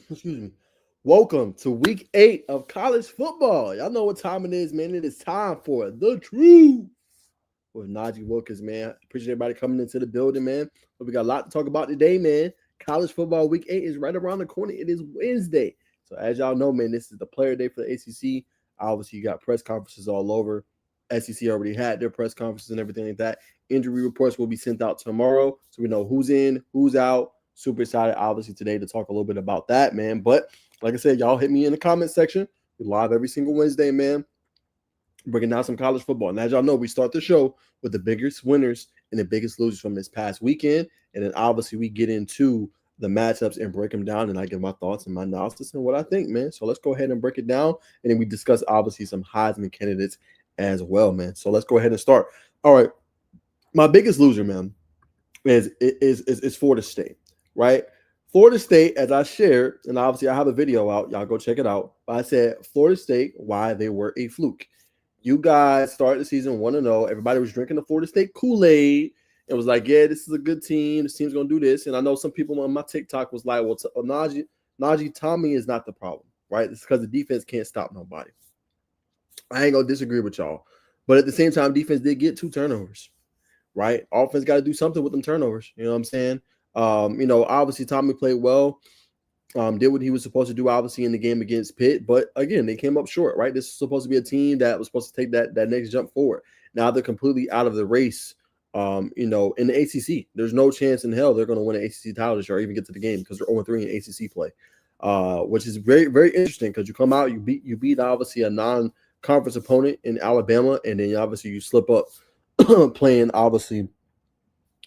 Excuse me. Welcome to week 8 of college football. Y'all know what time it is, man. It is time for the truth with Najee Wilkins, man. Appreciate everybody coming into the building, man. But we got a lot to talk about today, man. College football week 8 is right around the corner. It is Wednesday. So as y'all know, man, this is the player day for the ACC. Obviously, you got press conferences all over. SEC already had their press conferences and everything like that. Injury reports will be sent out tomorrow, so we know who's in, who's out. Super excited, obviously, today to talk a little bit about that, man. But like I said, y'all hit me in the comment section. We're live every single Wednesday, man, breaking down some college football. And as y'all know, we start the show with the biggest winners and the biggest losers from this past weekend. And then obviously we get into the matchups and break them down. And I give my thoughts and my analysis and what I think, man. So let's go ahead and break it down. And then we discuss obviously some Heisman candidates as well, man. So let's go ahead and start. All right. My biggest loser, man, is Florida State, right? Florida State, as I shared, and obviously I have a video out. Y'all go check it out. But I said Florida State, why they were a fluke. You guys started the season 1-0. Everybody was drinking the Florida State Kool-Aid. It was like, yeah, this is a good team. This team's going to do this. And I know some people on my TikTok was like, well, Najee Tommy is not the problem, right? It's because the defense can't stop nobody. I ain't going to disagree with y'all. But at the same time, defense did get 2 turnovers, right? Offense got to do something with them turnovers. You know what I'm saying? Obviously Tommy played well. Did what he was supposed to do, obviously, in the game against Pitt. But, again, they came up short, right? This is supposed to be a team that was supposed to take that next jump forward. Now they're completely out of the race, in the ACC. There's no chance in hell they're going to win an ACC title this year or even get to the game because they're 0-3 in ACC play, which is very, very interesting because you come out, you beat obviously a non-conference opponent in Alabama, and then obviously you slip up playing, obviously,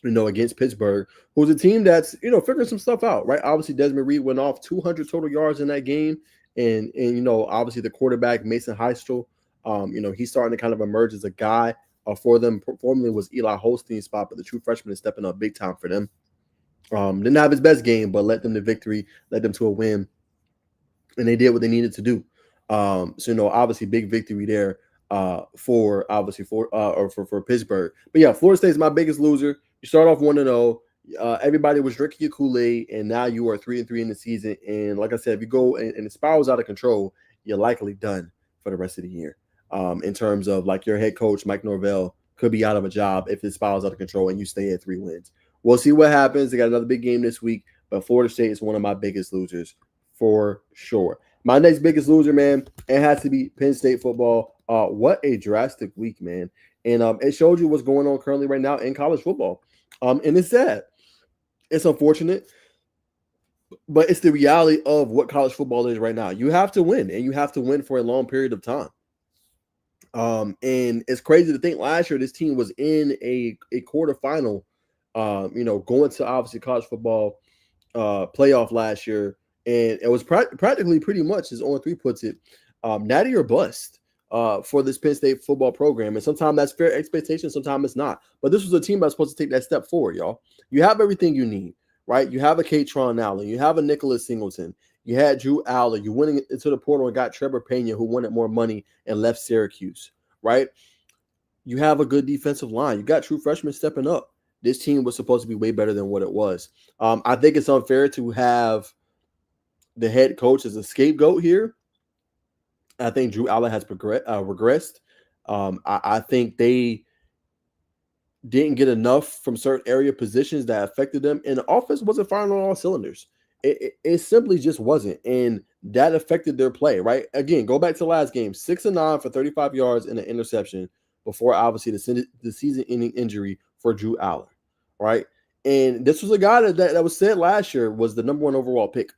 against Pittsburgh, who's a team that's, figuring some stuff out, right? Obviously, Desmond Reed went off 200 total yards in that game. And obviously the quarterback, Mason Heistel, he's starting to kind of emerge as a guy for them. Formerly was Eli Holstein's spot, but the true freshman is stepping up big time for them. Didn't have his best game, but led them to victory, led them to a win. And they did what they needed to do. Obviously big victory there for Pittsburgh. But yeah, Florida State is my biggest loser. You start off 1-0. Everybody was drinking your Kool-Aid, and now you are 3-3 in the season. And like I said, if you go and it spirals out of control, you're likely done for the rest of the year. In terms of like your head coach, Mike Norvell, could be out of a job if it spirals out of control and you stay at 3 wins. We'll see what happens. They got another big game this week, but Florida State is one of my biggest losers for sure. My next biggest loser, man, it has to be Penn State football. What a drastic week, man. And it showed you what's going on currently right now in college football. And it's sad. It's unfortunate, but it's the reality of what college football is right now. You have to win, and you have to win for a long period of time. And it's crazy to think last year this team was in a quarterfinal, going to obviously college football playoff last year. And it was practically pretty much, as On3 puts it, natty or bust for this Penn State football program. And sometimes that's fair expectation, sometimes it's not. But this was a team that's supposed to take that step forward, y'all. You have everything you need, right? You have a Katron Allen. You have a Nicholas Singleton. You had Drew Aller. You went into the portal and got Trevor Pena, who wanted more money and left Syracuse, right? You have a good defensive line. You got true freshmen stepping up. This team was supposed to be way better than what it was. I think it's unfair to have the head coach as a scapegoat here. I think Drew Aller has regressed. I think they didn't get enough from certain area positions that affected them, and the offense wasn't firing on all cylinders. It simply just wasn't, and that affected their play, right? Again, go back to the last game, 6-9 for 35 yards and an interception before obviously the season-ending injury for Drew Aller, right? And this was a guy that was said last year was the number 1 overall pick,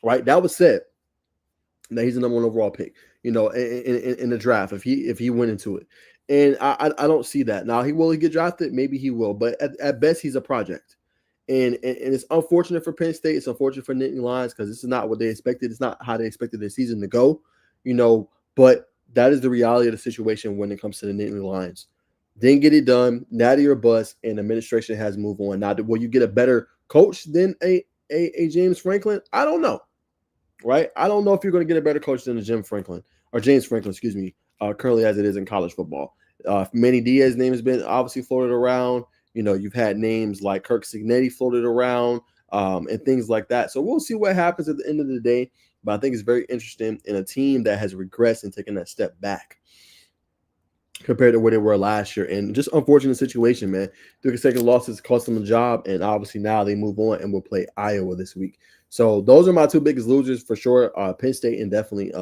right? That was said. That he's the number 1 overall pick, in the draft if he went into it. And I don't see that. Now, will he get drafted? Maybe he will, but at best he's a project. And it's unfortunate for Penn State. It's unfortunate for Nittany Lions because this is not what they expected. It's not how they expected their season to go, but that is the reality of the situation when it comes to the Nittany Lions. Didn't get it done, natty or bust, and administration has moved on. Now, will you get a better coach than a James Franklin? I don't know. Right? I don't know if you're going to get a better coach than James Franklin, excuse me, currently as it is in college football. Manny Diaz's name has been obviously floated around. You've had names like Kirk Cignetti floated around. and things like that. So we'll see what happens at the end of the day. But I think it's very interesting in a team that has regressed and taken that step back compared to where they were last year. And just unfortunate situation, man. 3 consecutive losses cost them a job, and obviously now they move on and will play Iowa this week. So those are my 2 biggest losers for sure. Penn State and definitely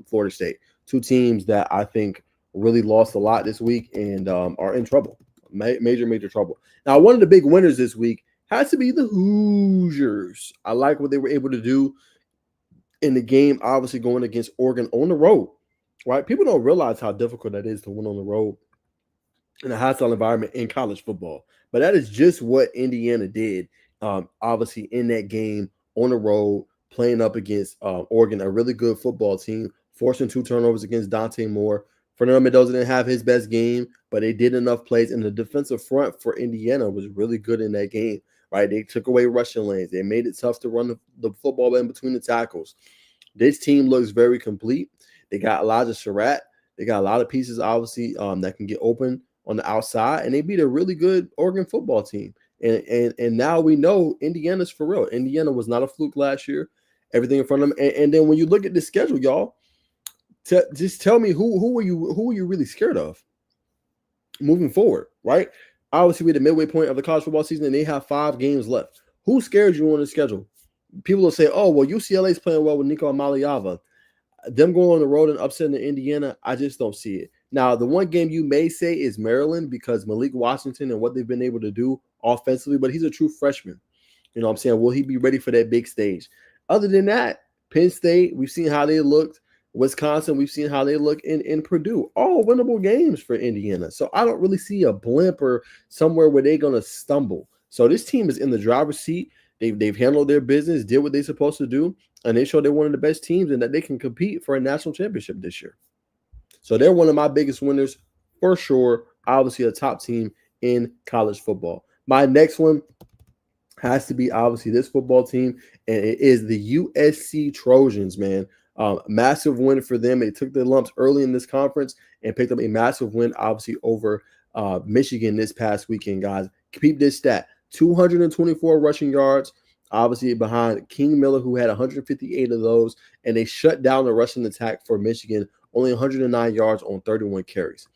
Florida State. 2 teams that I think really lost a lot this week and are in trouble. Major trouble. Now, one of the big winners this week has to be the Hoosiers. I like what they were able to do in the game, obviously going against Oregon on the road. Right? People don't realize how difficult that is to win on the road in a hostile environment in college football. But that is just what Indiana did, obviously, in that game on the road, playing up against Oregon, a really good football team, forcing 2 turnovers against Dante Moore. Fernando Mendoza didn't have his best game, but they did enough plays. And the defensive front for Indiana was really good in that game, right? They took away rushing lanes. They made it tough to run the football in between the tackles. This team looks very complete. They got Elijah Surratt. They got a lot of pieces, obviously, that can get open on the outside, and they beat a really good Oregon football team. And now we know Indiana's for real. Indiana was not a fluke last year. Everything in front of them. And then when you look at the schedule, y'all, just tell me who are you really scared of moving forward, right? Obviously, we're at the midway point of the college football season, and they have 5 games left. Who scares you on the schedule? People will say, "Oh, well, UCLA's playing well with Nico Amaliava." Them going on the road and upsetting Indiana, I just don't see it. Now, the one game you may say is Maryland because Malik Washington and what they've been able to do offensively, but he's a true freshman. You know what I'm saying? Will he be ready for that big stage? Other than that, Penn State, we've seen how they looked. Wisconsin, we've seen how they look in Purdue. All winnable games for Indiana. So I don't really see a blimp or somewhere where they're going to stumble. So this team is in the driver's seat. They've handled their business, did what they're supposed to do, and they showed they're one of the best teams and that they can compete for a national championship this year. So they're one of my biggest winners for sure. Obviously, a top team in college football. My next one has to be obviously this football team, and it is the USC Trojans, man. Massive win for them. They took their lumps early in this conference and picked up a massive win, obviously, over Michigan this past weekend, guys. Keep this stat. 224 rushing yards, obviously behind King Miller, who had 158 of those, and they shut down the rushing attack for Michigan, only 109 yards on 31 carries.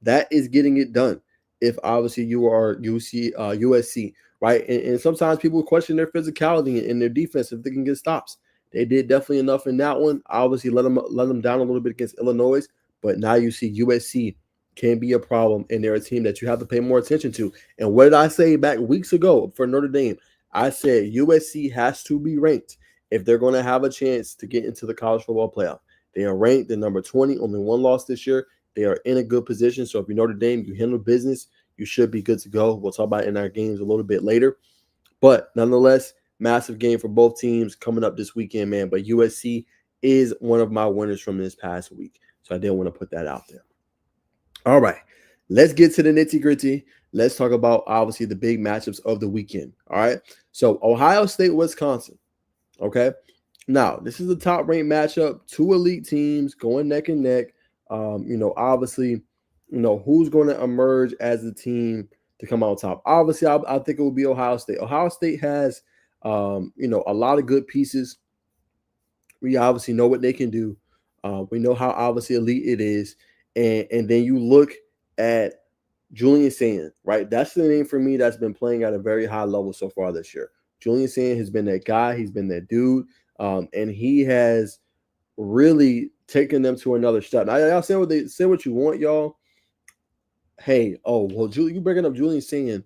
That is getting it done if obviously you are USC, right? And sometimes people question their physicality and their defense if they can get stops. They did definitely enough in that one. Obviously, let them down a little bit against Illinois, but now you see USC can be a problem, and they're a team that you have to pay more attention to. And what did I say back weeks ago for Notre Dame? I said USC has to be ranked if they're going to have a chance to get into the college football playoff. They are ranked at number 20, only 1 loss this year. They are in a good position. So if you're Notre Dame, you handle business, you should be good to go. We'll talk about it in our games a little bit later. But nonetheless, massive game for both teams coming up this weekend, man. But USC is one of my winners from this past week. So I did want to put that out there. All right, let's get to the nitty-gritty. Let's talk about, obviously, the big matchups of the weekend. All right, so Ohio State, Wisconsin. Okay, now this is the top-ranked matchup. 2 elite teams going neck and neck. Obviously, who's going to emerge as the team to come out top. Obviously, I think it will be Ohio State. Ohio State has, a lot of good pieces. We obviously know what they can do. We know how obviously elite it is. And then you look at Julian Sand, right? That's the name for me that's been playing at a very high level so far this year. Julian Sand has been that guy. He's been that dude. And he has really taken them to another step. Now, y'all say what you want, y'all. Hey, you bringing up Julian Sand.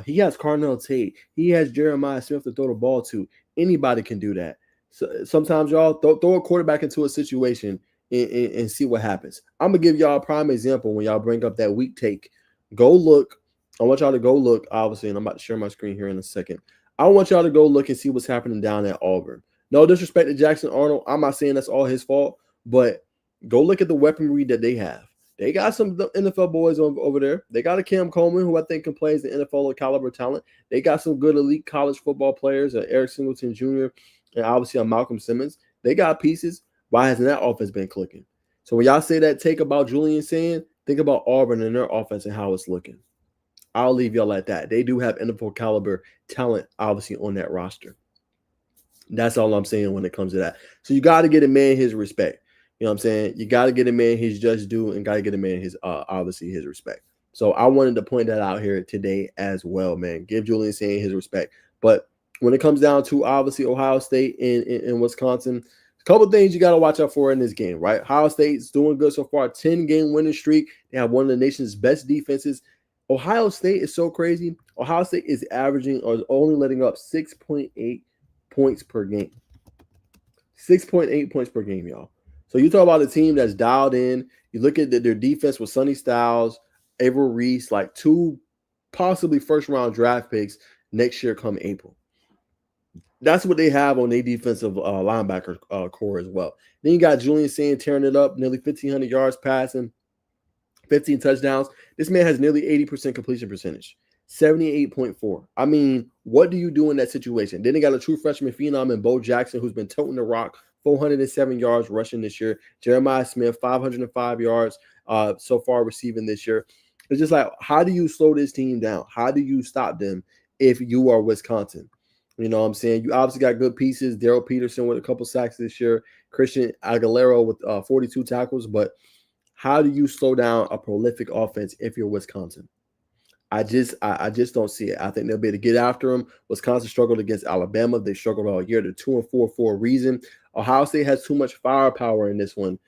He has Carnell Tate. He has Jeremiah Smith to throw the ball to. Anybody can do that. So sometimes y'all throw a quarterback into a situation and see what happens. I'm going to give y'all a prime example when y'all bring up that weak take. Go look. I want y'all to go look, obviously, and I'm about to share my screen here in a second. I want y'all to go look and see what's happening down at Auburn. No disrespect to Jackson Arnold. I'm not saying that's all his fault, but go look at the weaponry that they have. They got some NFL boys over there. They got a Cam Coleman, who I think can play as the NFL caliber talent. They got some good elite college football players, Eric Singleton Jr., and obviously a Malcolm Simmons. They got pieces. Why hasn't that offense been clicking? So when y'all say that take about Julian Sand, think about Auburn and their offense and how it's looking. I'll leave y'all at that. They do have NFL caliber talent, obviously, on that roster. That's all I'm saying when it comes to that. So you got to get a man his respect. You know what I'm saying? You got to get a man his just due, and got to get a man his obviously his respect. So I wanted to point that out here today as well, man. Give Julian Sayin his respect. But when it comes down to obviously Ohio State and Wisconsin, a couple things you got to watch out for in this game, right? Ohio State's doing good so far, 10-game winning streak. They have one of the nation's best defenses. Ohio State is so crazy. Ohio State is averaging or is only letting up 6.8 points per game. 6.8 points per game, y'all. So you talk about a team that's dialed in. You look at their defense with Sonny Styles, Avery Reese, like two possibly first-round draft picks next year come April. That's what they have on their defensive linebacker core as well. Then you got Julian Sayin tearing it up, nearly 1,500 yards passing, 15 touchdowns. This man has nearly 80% completion percentage, 78.4. I mean, what do you do in that situation? Then they got a true freshman phenom in Bo Jackson, who's been toting the rock, 407 yards rushing this year. Jeremiah Smith, 505 yards so far receiving this year. It's just like, how do you slow this team down? How do you stop them if you are Wisconsin? You know what I'm saying? You obviously got good pieces. Daryl Peterson with a couple sacks this year. Christian Aguilera with 42 tackles. But how do you slow down a prolific offense if you're Wisconsin? I just don't see it. I think they'll be able to get after them. Wisconsin struggled against Alabama. They struggled all year. They're 2-4 for a reason. Ohio State has too much firepower in this one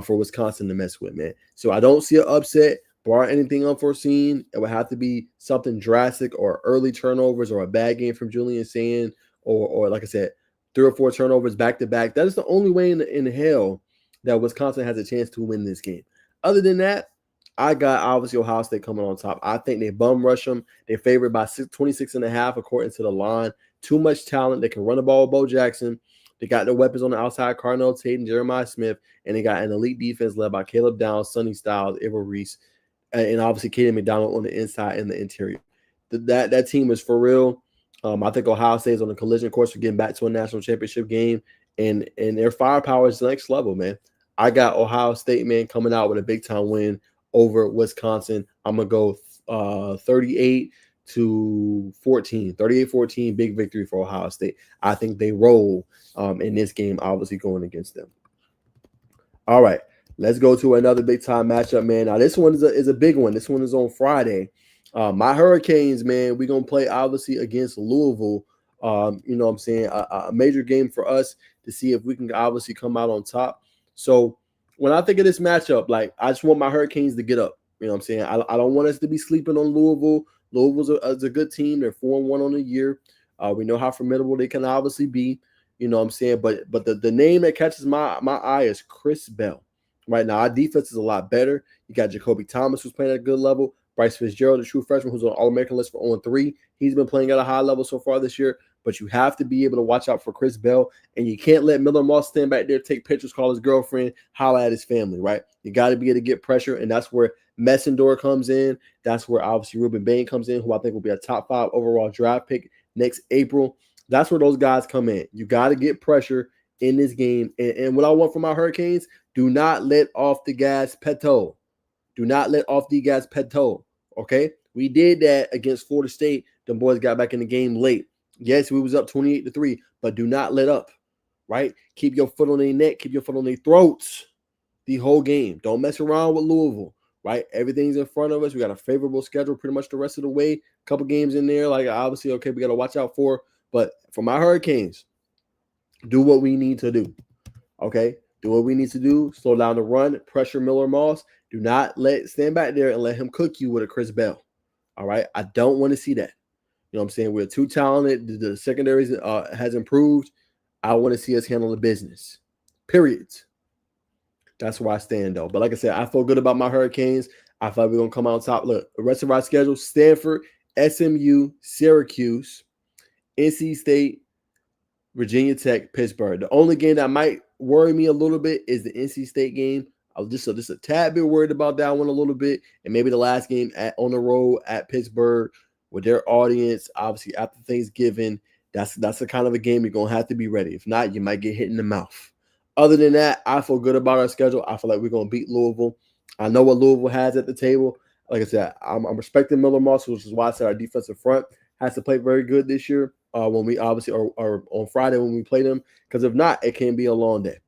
for Wisconsin to mess with, man. So I don't see an upset. Bar anything unforeseen, it would have to be something drastic or early turnovers or a bad game from Julian Sayin or like I said, 3 or 4 turnovers back to back. That is the only way in hell that Wisconsin has a chance to win this game. Other than that, I got obviously Ohio State coming on top. I think they bum rush them. They're favored by 26.5 according to the line. Too much talent. They can run the ball with Bo Jackson. They got their weapons on the outside, Cardinal Tate, Jeremiah Smith, and they got an elite defense led by Caleb Downs, Sonny Styles, Avery Reese, and obviously Kaden McDonald on the inside and the interior. That team is for real. I think Ohio State is on a collision course for getting back to a national championship game, and their firepower is the next level, man. I got Ohio State, man, coming out with a big-time win over Wisconsin. I'm going to go 38-14. 38-14, big victory for Ohio State. I think they roll in this game, obviously going against them. All right. Let's go to another big-time matchup, man. Now, this one is a big one. This one is on Friday. My Hurricanes, man, we're going to play, obviously, against Louisville. You know what I'm saying? A major game for us to see if we can obviously come out on top. So, when I think of this matchup, like, I just want my Hurricanes to get up. You know what I'm saying? I don't want us to be sleeping on Louisville. Louisville's a good team. They're 4-1 on the year. We know how formidable they can obviously be. You know what I'm saying? But the name that catches my eye is Chris Bell. Right now, our defense is a lot better. You got Jacoby Thomas, who's playing at a good level. Bryce Fitzgerald, the true freshman, who's on the All-American list for 0-3. He's been playing at a high level so far this year. But you have to be able to watch out for Chris Bell. And you can't let Miller Moss stand back there, take pictures, call his girlfriend, holler at his family, right? You got to be able to get pressure. And that's where Messendor comes in. That's where, obviously, Ruben Bain comes in, who I think will be a top 5 overall draft pick next April. That's where those guys come in. You got to get pressure in this game. And what I want from my Hurricanes, do not let off the gas pedal. Do not let off the gas pedal, okay? We did that against Florida State. The boys got back in the game late. Yes, we was up 28-3, but do not let up, right? Keep your foot on their neck. Keep your foot on their throats the whole game. Don't mess around with Louisville, right? Everything's in front of us. We got a favorable schedule pretty much the rest of the way. A couple games in there, like obviously, okay, we got to watch out for. But for my Hurricanes, do what we need to do, okay? Do what we need to do. Slow down the run. Pressure Miller Moss. Do not stand back there and let him cook you with a Chris Bell. All right? I don't want to see that. You know what I'm saying? We're too talented. The secondaries has improved. I want to see us handle the business. Period. That's where I stand, though. But like I said, I feel good about my Hurricanes. I feel like we're going to come out on top. Look, the rest of our schedule, Stanford, SMU, Syracuse, NC State, Virginia Tech, Pittsburgh. The only game that might worry me a little bit is the NC State game. I was just a tad bit worried about that one a little bit. And maybe the last game on the road at Pittsburgh with their audience, obviously after Thanksgiving, that's the kind of a game you're going to have to be ready. If not, you might get hit in the mouth. Other than that, I feel good about our schedule. I feel like we're going to beat Louisville. I know what Louisville has at the table. Like I said, I'm respecting Miller Moss, which is why I said our defensive front has to play very good this year. When we obviously are on Friday when we play them, because if not, it can be a long day,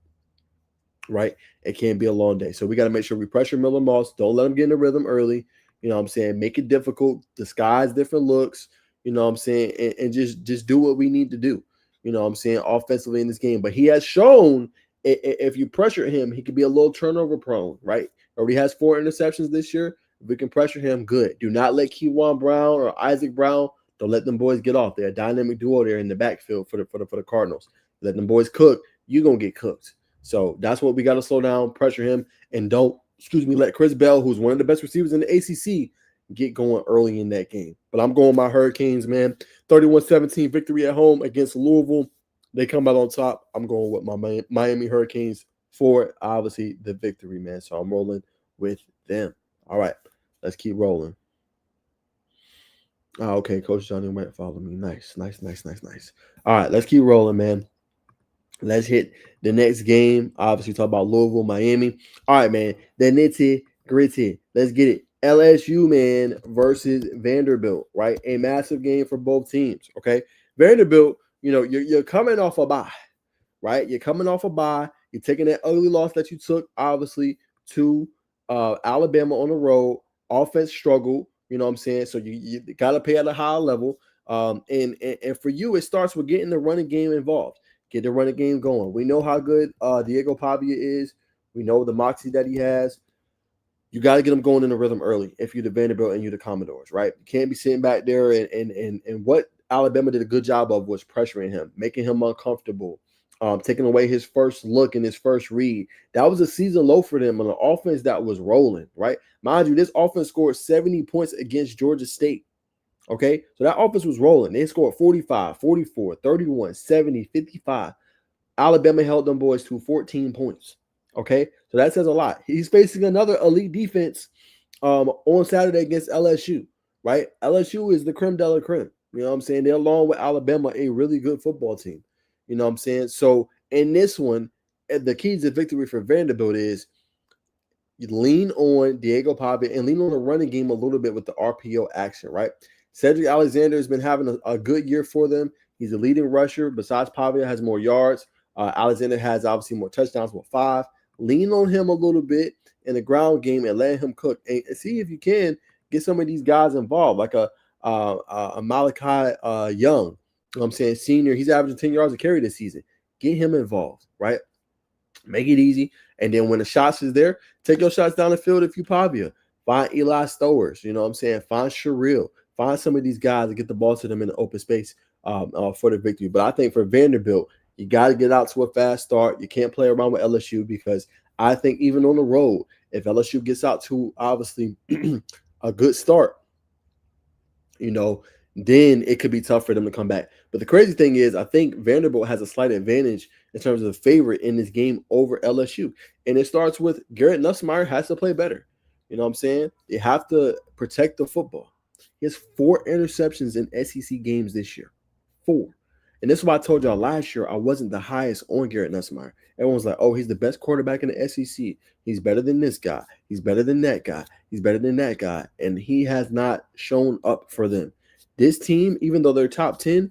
right? It can be a long day. So we got to make sure we pressure Miller Moss. Don't let him get in the rhythm early. You know what I'm saying? Make it difficult, disguise different looks, you know what I'm saying? And just do what we need to do, you know what I'm saying, offensively in this game. But he has shown if you pressure him, he could be a little turnover prone, right? Already has 4 interceptions this year. If we can pressure him, good. Do not let Keywan Brown or Isaac Brown, don't let them boys get off. They're a dynamic duo there in the backfield for the Cardinals. Let them boys cook, you're gonna get cooked. So that's what we got to slow down, pressure him, and don't, let Chris Bell, who's one of the best receivers in the ACC, get going early in that game. But I'm going my Hurricanes, man. 31-17 victory at home against Louisville. They come out on top. I'm going with my Miami Hurricanes for, obviously, the victory, man. So I'm rolling with them. All right, let's keep rolling. Okay, Coach Johnny might follow me. Nice. All right, let's keep rolling, man. Let's hit the next game. Obviously, talk about Louisville, Miami. All right, man. The nitty gritty. Let's get it. LSU, man, versus Vanderbilt, right? A massive game for both teams, okay? Vanderbilt, you're coming off a bye, right? You're coming off a bye. You're taking that ugly loss that you took, obviously, to Alabama on the road. Offense struggled, you know what I'm saying? So you got to play at a high level. And for you, it starts with getting the running game involved. Get the running game going. We know how good Diego Pavia is. We know the moxie that he has. You got to get him going in the rhythm early if you're the Vanderbilt and you're the Commodores, right? You can't be sitting back there and what Alabama did a good job of was pressuring him, making him uncomfortable, taking away his first look and his first read. That was a season low for them on an offense that was rolling, right? Mind you, this offense scored 70 points against Georgia State. Okay, so that offense was rolling. They scored 45, 44, 31, 70, 55. Alabama held them boys to 14 points. Okay, so that says a lot. He's facing another elite defense on Saturday against LSU, right? LSU is the creme de la creme. You know what I'm saying? They're along with Alabama, a really good football team. You know what I'm saying? So in this one, the key to victory for Vanderbilt is you lean on Diego Pavia and lean on the running game a little bit with the RPO action, right? Cedric Alexander has been having a good year for them. He's a leading rusher. Besides Pavia, has more yards. Alexander has obviously more touchdowns with 5. Lean on him a little bit in the ground game and let him cook. And see if you can get some of these guys involved, like a Malachi Young. You know what I'm saying? Senior. He's averaging 10 yards a carry this season. Get him involved, right? Make it easy. And then when the shots is there, take your shots down the field if you Pavia. Find Eli Stowers. You know what I'm saying? Find Sherrill. Find some of these guys and get the ball to them in the open space for the victory. But I think for Vanderbilt, you got to get out to a fast start. You can't play around with LSU because I think even on the road, if LSU gets out to obviously a good start, then it could be tough for them to come back. But the crazy thing is, I think Vanderbilt has a slight advantage in terms of the favorite in this game over LSU. And it starts with Garrett Nussmeier has to play better. You know what I'm saying? They have to protect the football. He has 4 interceptions in SEC games this year. 4. And this is why I told y'all last year I wasn't the highest on Garrett Nussmeier. Everyone's like, oh, he's the best quarterback in the SEC. He's better than this guy. He's better than that guy. He's better than that guy. And he has not shown up for them. This team, even though they're top 10,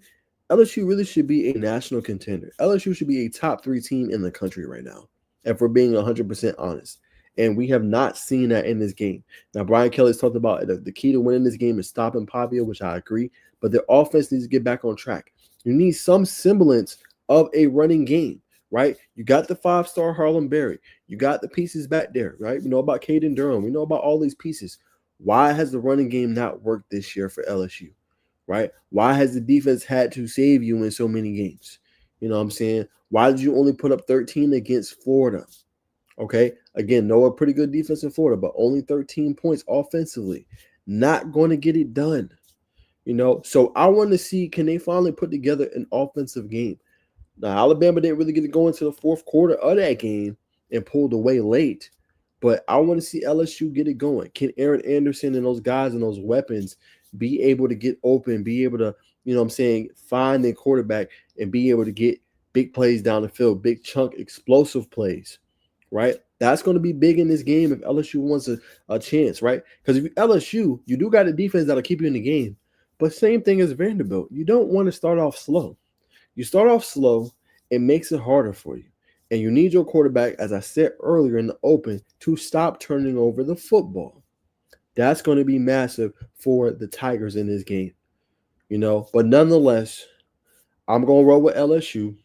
LSU really should be a national contender. LSU should be a top 3 team in the country right now, if we're being 100% honest. And we have not seen that in this game. Now, Brian Kelly's talked about the key to winning this game is stopping Pavia, which I agree. But their offense needs to get back on track. You need some semblance of a running game, right? You got the 5-star Harlem Berry. You got the pieces back there, right? We know about Caden Durham. We know about all these pieces. Why has the running game not worked this year for LSU, right? Why has the defense had to save you in so many games? You know what I'm saying? Why did you only put up 13 against Florida? Okay, again, a pretty good defense in Florida, but only 13 points offensively. Not going to get it done. So I want to see, can they finally put together an offensive game? Now, Alabama didn't really get to go into the 4th quarter of that game and pulled away late, but I want to see LSU get it going. Can Aaron Anderson and those guys and those weapons be able to get open, be able to, find their quarterback and be able to get big plays down the field, big chunk explosive plays, right? That's going to be big in this game if LSU wants a chance, right? Because if LSU, you do got a defense that'll keep you in the game. But same thing as Vanderbilt. You don't want to start off slow. You start off slow, it makes it harder for you. And you need your quarterback, as I said earlier in the open, to stop turning over the football. That's going to be massive for the Tigers in this game, But nonetheless, I'm going to roll with LSU.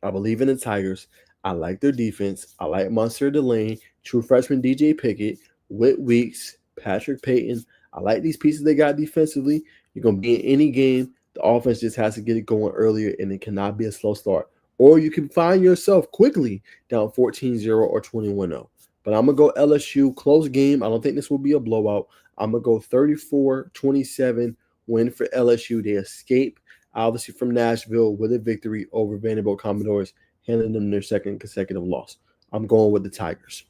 I believe in the Tigers. I like their defense. I like Monsieur Delane, true freshman DJ Pickett, Whit Weeks, Patrick Payton. I like these pieces they got defensively. You're going to be in any game. The offense just has to get it going earlier, and it cannot be a slow start. Or you can find yourself quickly down 14-0 or 21-0. But I'm going to go LSU. Close game. I don't think this will be a blowout. I'm going to go 34-27 win for LSU. They escape, obviously, from Nashville with a victory over Vanderbilt Commodores, handing them their second consecutive loss. I'm going with the Tigers.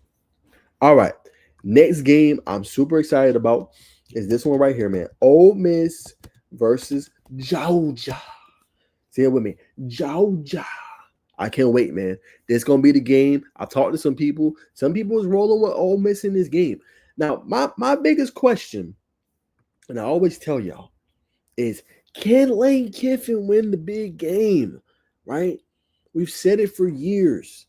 All right. Next game I'm super excited about is this one right here, man. Ole Miss versus Georgia. Say it with me. Georgia. I can't wait, man. This is going to be the game. I've talked to some people. Some people is rolling with Ole Miss in this game. Now, my biggest question, and I always tell y'all, is can Lane Kiffin win the big game, right? We've said it for years.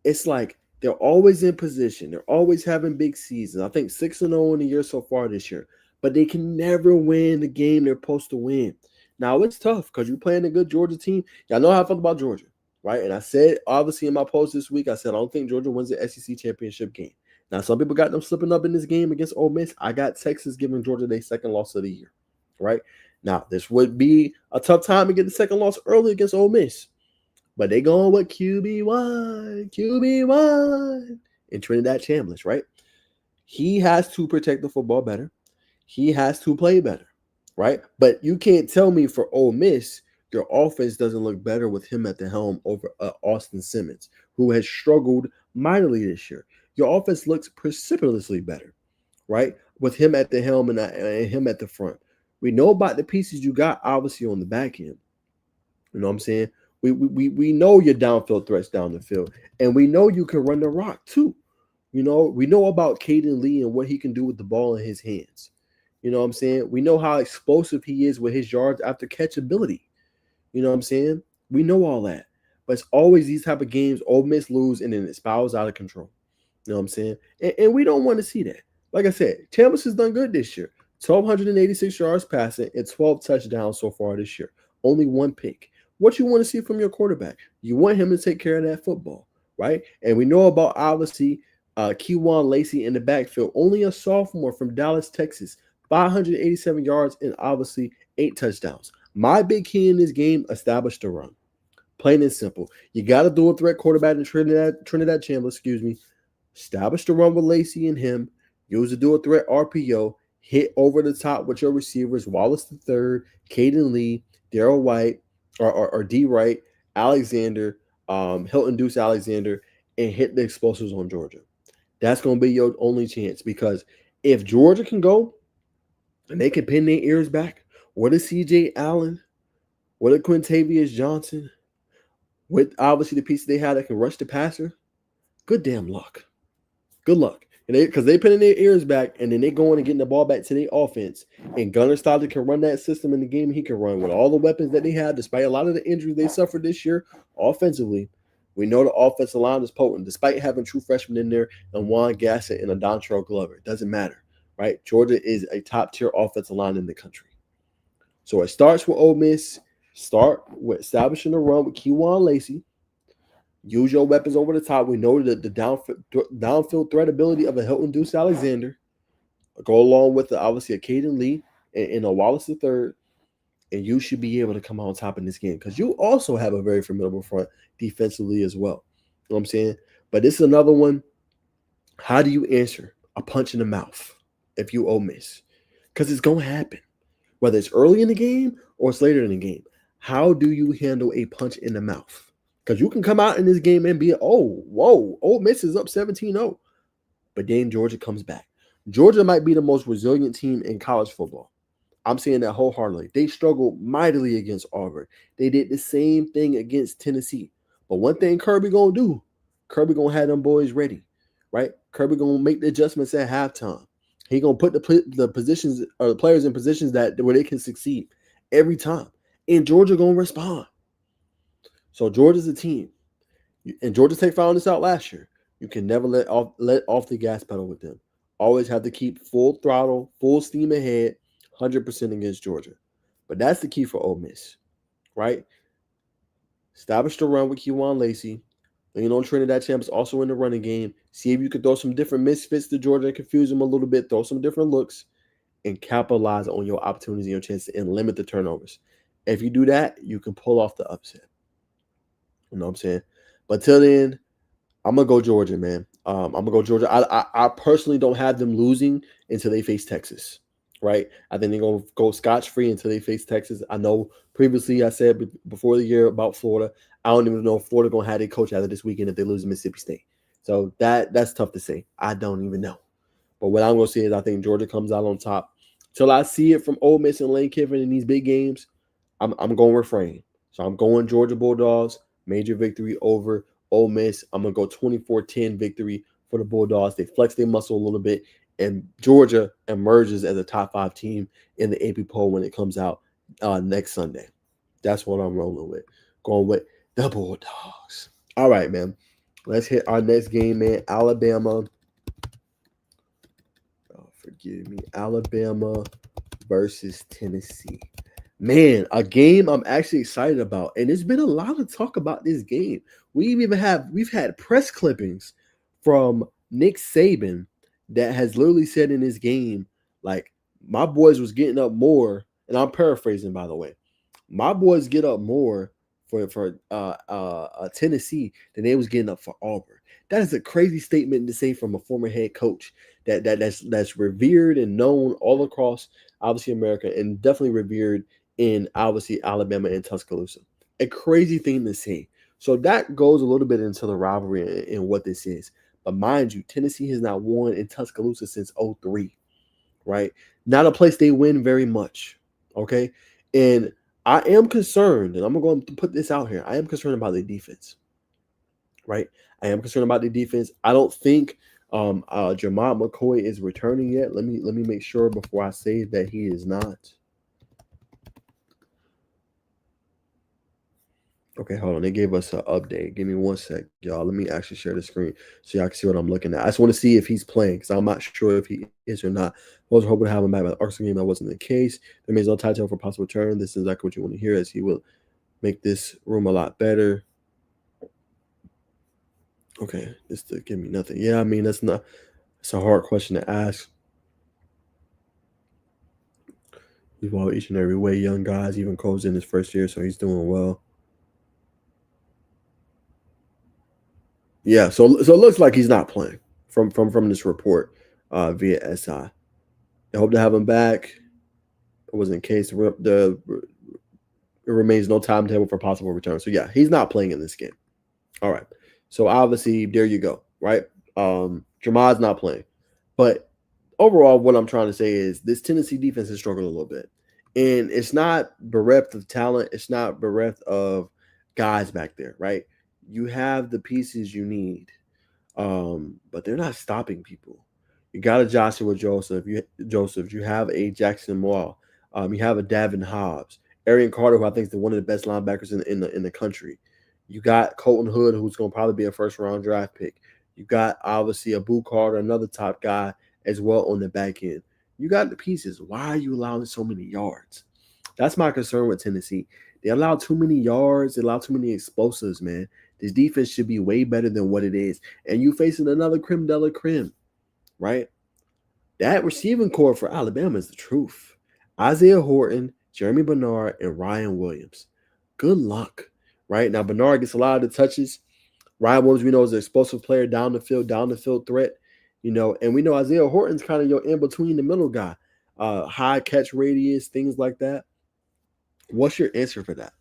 It's like they're always in position. They're always having big seasons. I think 6-0 in the year so far this year. But they can never win the game they're supposed to win. Now, it's tough because you're playing a good Georgia team. Y'all know how I feel about Georgia, right? And I said, obviously, in my post this week, I said, I don't think Georgia wins the SEC championship game. Now, some people got them slipping up in this game against Ole Miss. I got Texas giving Georgia their second loss of the year, right? Now, this would be a tough time to get the second loss early against Ole Miss. But they going with QB1 in Trinidad Chambliss, right? He has to protect the football better. He has to play better, right? But you can't tell me for Ole Miss, your offense doesn't look better with him at the helm over Austin Simmons, who has struggled mightily this year. Your offense looks precipitously better, right? With him at the helm and him at the front. We know about the pieces you got, obviously, on the back end. You know what I'm saying? We know your downfield threats down the field, and we know you can run the rock too. We know about Caden Lee and what he can do with the ball in his hands. You know what I'm saying? We know how explosive he is with his yards after catch ability. You know what I'm saying? We know all that. But it's always these type of games, Ole Miss lose, and then it spirals out of control. You know what I'm saying? And we don't want to see that. Like I said, Chambliss has done good this year. 1,286 yards passing and 12 touchdowns so far this year. Only one pick. What you want to see from your quarterback? You want him to take care of that football, right? And we know about, obviously, Kewan Lacey in the backfield. Only a sophomore from Dallas, Texas. 587 yards and, obviously, 8 touchdowns. My big key in this game, establish the run. Plain and simple. You got to do a threat quarterback in Trinidad Chambliss, Establish the run with Lacey and him. Use a dual threat RPO. Hit over the top with your receivers, Wallace III, Caden Lee, Darryl White, or D. Wright, Alexander, Hilton Deuce Alexander, and hit the explosives on Georgia. That's going to be your only chance, because if Georgia can go and they can pin their ears back, what is C.J. Allen, what is Quintavious Johnson, with obviously the pieces they have that can rush the passer, good damn luck. Good luck. Because they pinning their ears back, and then they going and getting the ball back to their offense. And Gunnar Stockton can run that system in the game he can run with all the weapons that they have, despite a lot of the injuries they suffered this year offensively. We know the offensive line is potent, despite having true freshmen in there and Juan Gassett and a Dontrell Glover. It doesn't matter, right? Georgia is a top-tier offensive line in the country. So it starts with Ole Miss. Start with establishing a run with Kewan Lacey. Use your weapons over the top. We know that the downfield threat ability of a Hilton Deuce Alexander. Go along with, obviously, a Caden Lee and a Wallace III. And you should be able to come out on top in this game, because you also have a very formidable front defensively as well. You know what I'm saying? But this is another one. How do you answer a punch in the mouth if you Ole Miss? Because it's going to happen. Whether it's early in the game or it's later in the game. How do you handle a punch in the mouth? Because you can come out in this game and be, Ole Miss is up 17-0. But then Georgia comes back. Georgia might be the most resilient team in college football. I'm saying that wholeheartedly. They struggled mightily against Auburn. They did the same thing against Tennessee. But one thing Kirby going to do, Kirby going to have them boys ready. right? Kirby gonna make the adjustments at halftime. He gonna put the positions or the players in positions that where they can succeed every time, and Georgia gonna respond. So Georgia's a team, and Georgia Tech found this out last year. You can never let off the gas pedal with them. Always have to keep full throttle, full steam ahead, 100% against Georgia. But that's the key for Ole Miss, right? Establish the run with Kewan Lacey. Lean on Trinidad Champs also in the running game. See if you can throw some different misfits to Georgia and confuse them a little bit. Throw some different looks and capitalize on your opportunities and your chances and limit the turnovers. If you do that, you can pull off the upset. You know what I'm saying? But till then, I'm gonna go Georgia, man. I'm gonna go Georgia. I personally don't have them losing until they face Texas, right? I think they're gonna go scotch free until they face Texas. I know previously I said before the year about Florida. I don't even know if Florida gonna have their coach out of this weekend if they lose to Mississippi State. So that's tough to say. I don't even know. But what I'm gonna say is I think Georgia comes out on top. Till I see it from Ole Miss and Lane Kiffin in these big games, I'm going to refrain. So I'm going Georgia Bulldogs, major victory over Ole Miss. I'm going to go 24-10 victory for the Bulldogs. They flex their muscle a little bit, and Georgia emerges as a top 5 team in the AP poll when it comes out next Sunday. That's what I'm rolling with. Going with the Bulldogs. All right, man. Let's hit our next game, man. Alabama. Oh, forgive me. Alabama versus Tennessee. Man, a game I'm actually excited about, and there's been a lot of talk about this game. We've had press clippings from Nick Saban that has literally said in this game, like, my boys was getting up more, and I'm paraphrasing by the way. My boys get up more for Tennessee than they was getting up for Auburn. That is a crazy statement to say from a former head coach that's revered and known all across obviously America and definitely revered in obviously Alabama and Tuscaloosa. A crazy thing to say. So that goes a little bit into the rivalry and what this is. But mind you, Tennessee has not won in Tuscaloosa since 03, right? Not a place they win very much, okay? And I am concerned, and I'm going to put this out here. I am concerned about the defense, right? I am concerned about the defense. I don't think Jermod McCoy is returning yet. Let me make sure before I say that he is not. Okay, hold on. They gave us an update. Give me one sec, y'all. Let me actually share the screen so y'all can see what I'm looking at. I just want to see if he's playing because I'm not sure if he is or not. I was hoping to have him back by the Arkansas game. That wasn't the case. There remains no title for possible return. This is exactly what you want to hear as he will make this room a lot better. Okay, this to give me nothing. Yeah, I mean, it's a hard question to ask. He's well each and every way. Young guys, even Cole's in his first year, so he's doing well. Yeah, so it looks like he's not playing from this report via SI. I hope to have him back. It wasn't the case. It remains no timetable for possible return. So yeah, he's not playing in this game. All right. So obviously, there you go. Right. Jermod's not playing, but overall, what I'm trying to say is this Tennessee defense is struggling a little bit, and it's not bereft of talent. It's not bereft of guys back there. Right. You have the pieces you need, but they're not stopping people. You got a Joshua Joseph. You have a Jackson Moore. You have a Davin Hobbs, Arian Carter, who I think is one of the best linebackers in the country. You got Colton Hood, who's going to probably be a first round draft pick. You got obviously a Boo Carter, another top guy as well on the back end. You got the pieces. Why are you allowing so many yards? That's my concern with Tennessee. They allow too many yards. They allow too many explosives, man. This defense should be way better than what it is. And you facing another creme de la creme, right? That receiving core for Alabama is the truth. Isaiah Horton, Jeremy Bernard, and Ryan Williams. Good luck, right? Now, Bernard gets a lot of the touches. Ryan Williams, we know, is an explosive player down the field threat, and we know Isaiah Horton's kind of your in-between the middle guy. High catch radius, things like that. What's your answer for that?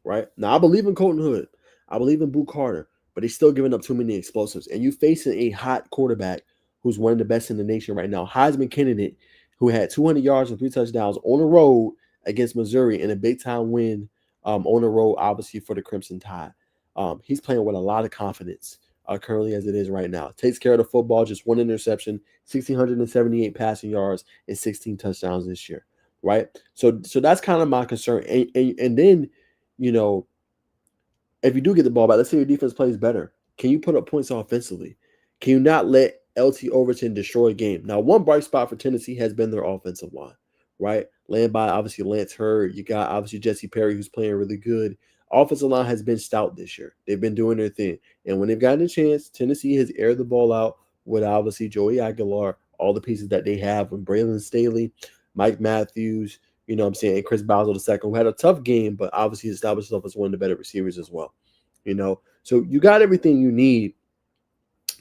Right? Now, I believe in Colton Hood. I believe in Boo Carter, but he's still giving up too many explosives. And you facing a hot quarterback who's one of the best in the nation right now, Heisman candidate, who had 200 yards and 3 touchdowns on the road against Missouri in a big-time win on the road, obviously, for the Crimson Tide. He's playing with a lot of confidence currently as it is right now. Takes care of the football, just one interception, 1,678 passing yards, and 16 touchdowns this year, right? So that's kind of my concern. And then, you know, if you do get the ball back, let's say your defense plays better. Can you put up points offensively? Can you not let LT Overton destroy a game? Now, one bright spot for Tennessee has been their offensive line, right? Led by obviously Lance Hurd. You got obviously Jesse Perry, who's playing really good. Offensive line has been stout this year. They've been doing their thing. And when they've gotten a chance, Tennessee has aired the ball out with obviously Joey Aguilar, all the pieces that they have with Braylon Staley, Mike Matthews, you know what I'm saying, and Chris Bowser II, who had a tough game, but obviously established himself as one of the better receivers as well. You know, so you got everything you need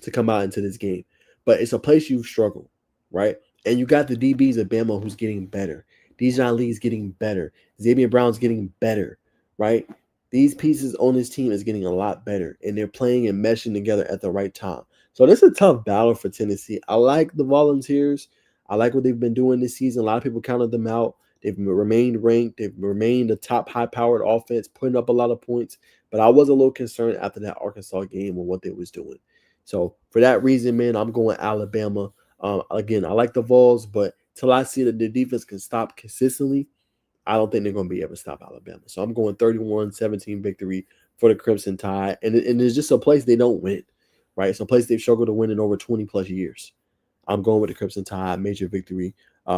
to come out into this game, but it's a place you've struggled, right? And you got the DBs of Bama who's getting better. Dijon Lee's getting better. Xavier Brown's getting better, right? These pieces on this team is getting a lot better, and they're playing and meshing together at the right time. So this is a tough battle for Tennessee. I like the Volunteers. I like what they've been doing this season. A lot of people counted them out. They've remained ranked. They've remained a top high-powered offense, putting up a lot of points. But I was a little concerned after that Arkansas game with what they was doing. So for that reason, man, I'm going Alabama. Again, I like the Vols, but till I see that the defense can stop consistently, I don't think they're going to be able to stop Alabama. So I'm going 31-17 victory for the Crimson Tide. And it's just a place they don't win, right? It's a place they've struggled to win in over 20-plus years. I'm going with the Crimson Tide, major victory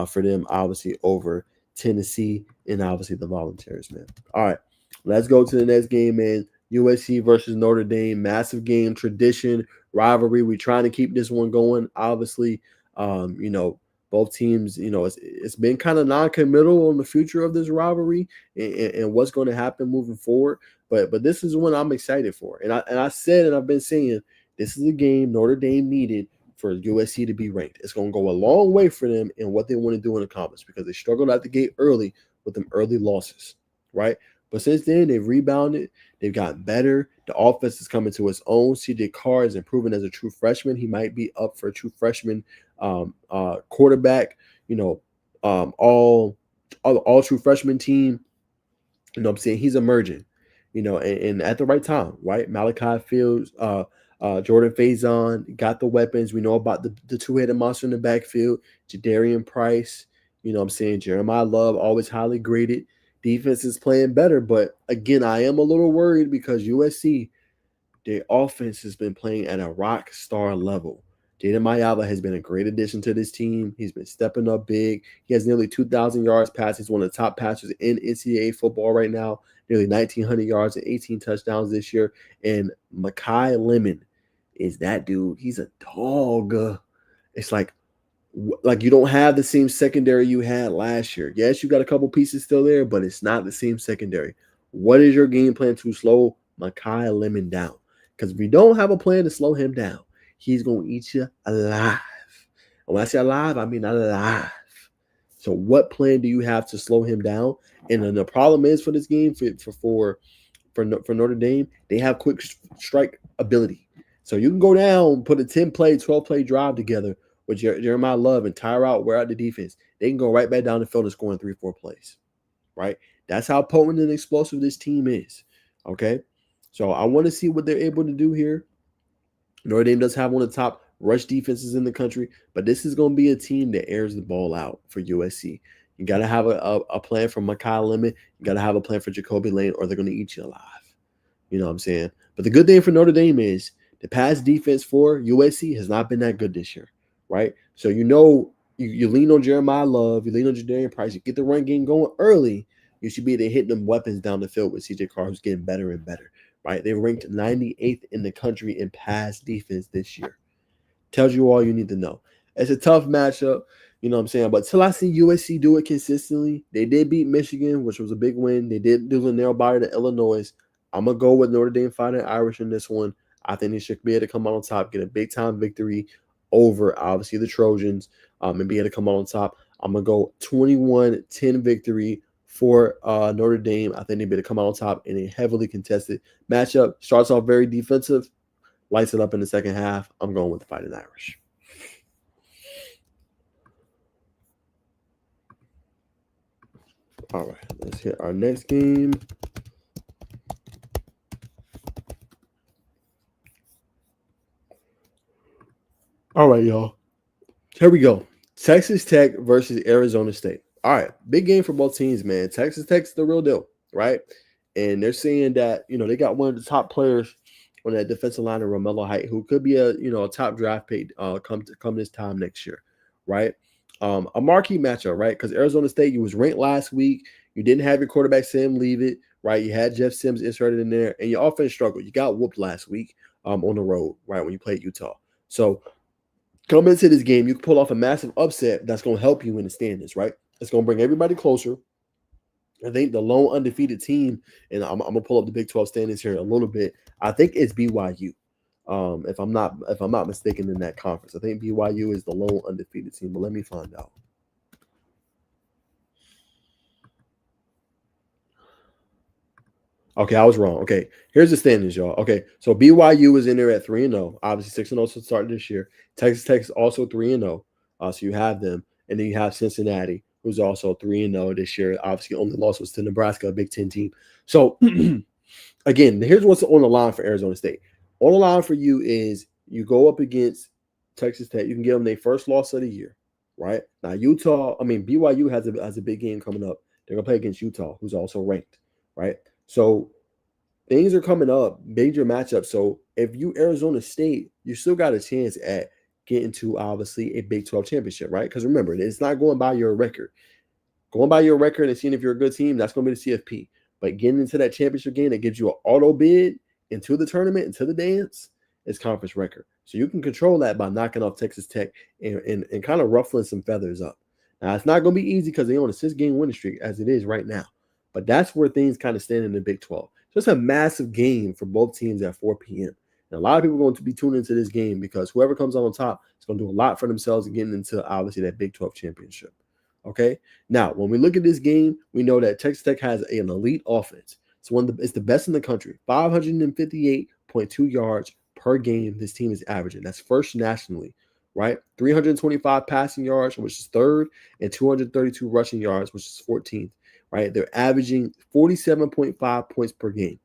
for them, obviously, over Tennessee and obviously the Volunteers, man. All right, let's go to the next game, man. USC versus Notre Dame, massive game, tradition, rivalry. We're trying to keep this one going, obviously. You know, both teams, you know, it's been kind of non-committal on the future of this rivalry and what's going to happen moving forward. But this is one I'm excited for. And I said, and I've been saying, this is a game Notre Dame needed for USC to be ranked. It's going to go a long way for them in what they want to do in the conference because they struggled out the gate early with them early losses, right? But since then, they've rebounded. They've gotten better. The offense is coming to its own. CJ Carr is improving as a true freshman. He might be up for a true freshman quarterback, you know, all true freshman team. You know what I'm saying? He's emerging, you know, and at the right time, right? Malachi Fields, Jordan Faison got the weapons. We know about the two-headed monster in the backfield, Jadarian Price, you know what I'm saying? Jeremiah Love, always highly graded. Defense is playing better, but again, I am a little worried because USC, their offense has been playing at a rock star level. Jaden Mayava has been a great addition to this team. He's been stepping up big. He has nearly 2,000 yards passing. He's one of the top passers in NCAA football right now. Nearly 1,900 yards and 18 touchdowns this year. And Mekhi Lemon is that dude. He's a dog. It's like you don't have the same secondary you had last year. Yes, you got a couple pieces still there, but it's not the same secondary. What is your game plan to slow Mekhi Lemon down? Because if you don't have a plan to slow him down, he's going to eat you alive. And when I say alive, I mean alive. So what plan do you have to slow him down? And then the problem is for this game, for Notre Dame, they have quick strike ability. So you can go down, put a 10-play, 12-play drive together with Jeremiah Love and tire out, wear out the defense. They can go right back down the field and score in 3-4 plays, right? That's how potent and explosive this team is, okay? So I want to see what they're able to do here. Notre Dame does have one of the top rush defenses in the country, but this is going to be a team that airs the ball out for USC. You got to have a plan for Mekhi Lemon. You got to have a plan for Jacoby Lane, or they're going to eat you alive. You know what I'm saying? But the good thing for Notre Dame is the pass defense for USC has not been that good this year, right? So you know you lean on Jeremiah Love, you lean on Jadarian Price, you get the run game going early, you should be able to hit them weapons down the field with CJ Carr, who's getting better and better, right? They ranked 98th in the country in pass defense this year. Tells you all you need to know. It's a tough matchup, you know what I'm saying? But till I see USC do it consistently, they did beat Michigan, which was a big win. They did do the nail biter to Illinois. I'm going to go with Notre Dame Fighting Irish in this one. I think they should be able to come out on top, get a big-time victory over, obviously, the Trojans, and be able to come out on top. I'm going to go 21-10 victory for Notre Dame. I think they'll be able to come out on top in a heavily contested matchup. Starts off very defensive, lights it up in the second half. I'm going with the Fighting Irish. All right, let's hit our next game. All right, y'all. Here we go. Texas Tech versus Arizona State. All right, big game for both teams, man. Texas Tech's the real deal, right? And they're saying that they got one of the top players on that defensive line, of Romello Height, who could be a top draft pick come this time next year, right? A marquee matchup, right? Because Arizona State, you was ranked last week. You didn't have your quarterback Sam leave it, right? You had Jeff Sims inserted in there, and your offense struggled. You got whooped last week on the road, right, when you played Utah. So coming into this game, you can pull off a massive upset that's going to help you in the standings, right? It's going to bring everybody closer. I think the lone undefeated team, and I'm gonna pull up the Big 12 standings here a little bit. I think it's BYU. If I'm not mistaken in that conference, I think BYU is the lone undefeated team. But let me find out. Okay, I was wrong. Okay, here's the standings, y'all. Okay, so BYU is in there at 3-0. Obviously 6-0 to start this year. Texas Tech is also 3-0. So you have them, and then you have Cincinnati, who's also 3-0 this year. Obviously, only loss was to Nebraska, a Big Ten team. So again, here's what's on the line for Arizona State. On the line for you is you go up against Texas Tech. You can give them their first loss of the year, right? Now BYU has a big game coming up. They're gonna play against Utah, who's also ranked, right? So things are coming up, major matchups. So if you Arizona State, you still got a chance at getting to obviously a Big 12 championship, right? Because remember, it's not going by your record. Going by your record and seeing if you're a good team, that's going to be the CFP. But getting into that championship game that gives you an auto bid into the tournament, into the dance, is conference record. So you can control that by knocking off Texas Tech and kind of ruffling some feathers up. Now, it's not going to be easy because they're on a 6-game winning streak as it is right now. But that's where things kind of stand in the Big 12. So it's a massive game for both teams at 4 p.m. And a lot of people are going to be tuned into this game because whoever comes out on top is going to do a lot for themselves and getting into, obviously, that Big 12 championship. Okay? Now, when we look at this game, we know that Texas Tech has an elite offense. It's the best in the country. 558.2 yards per game this team is averaging. That's first nationally, right? 325 passing yards, which is third, and 232 rushing yards, which is 14th, right? They're averaging 47.5 points per game,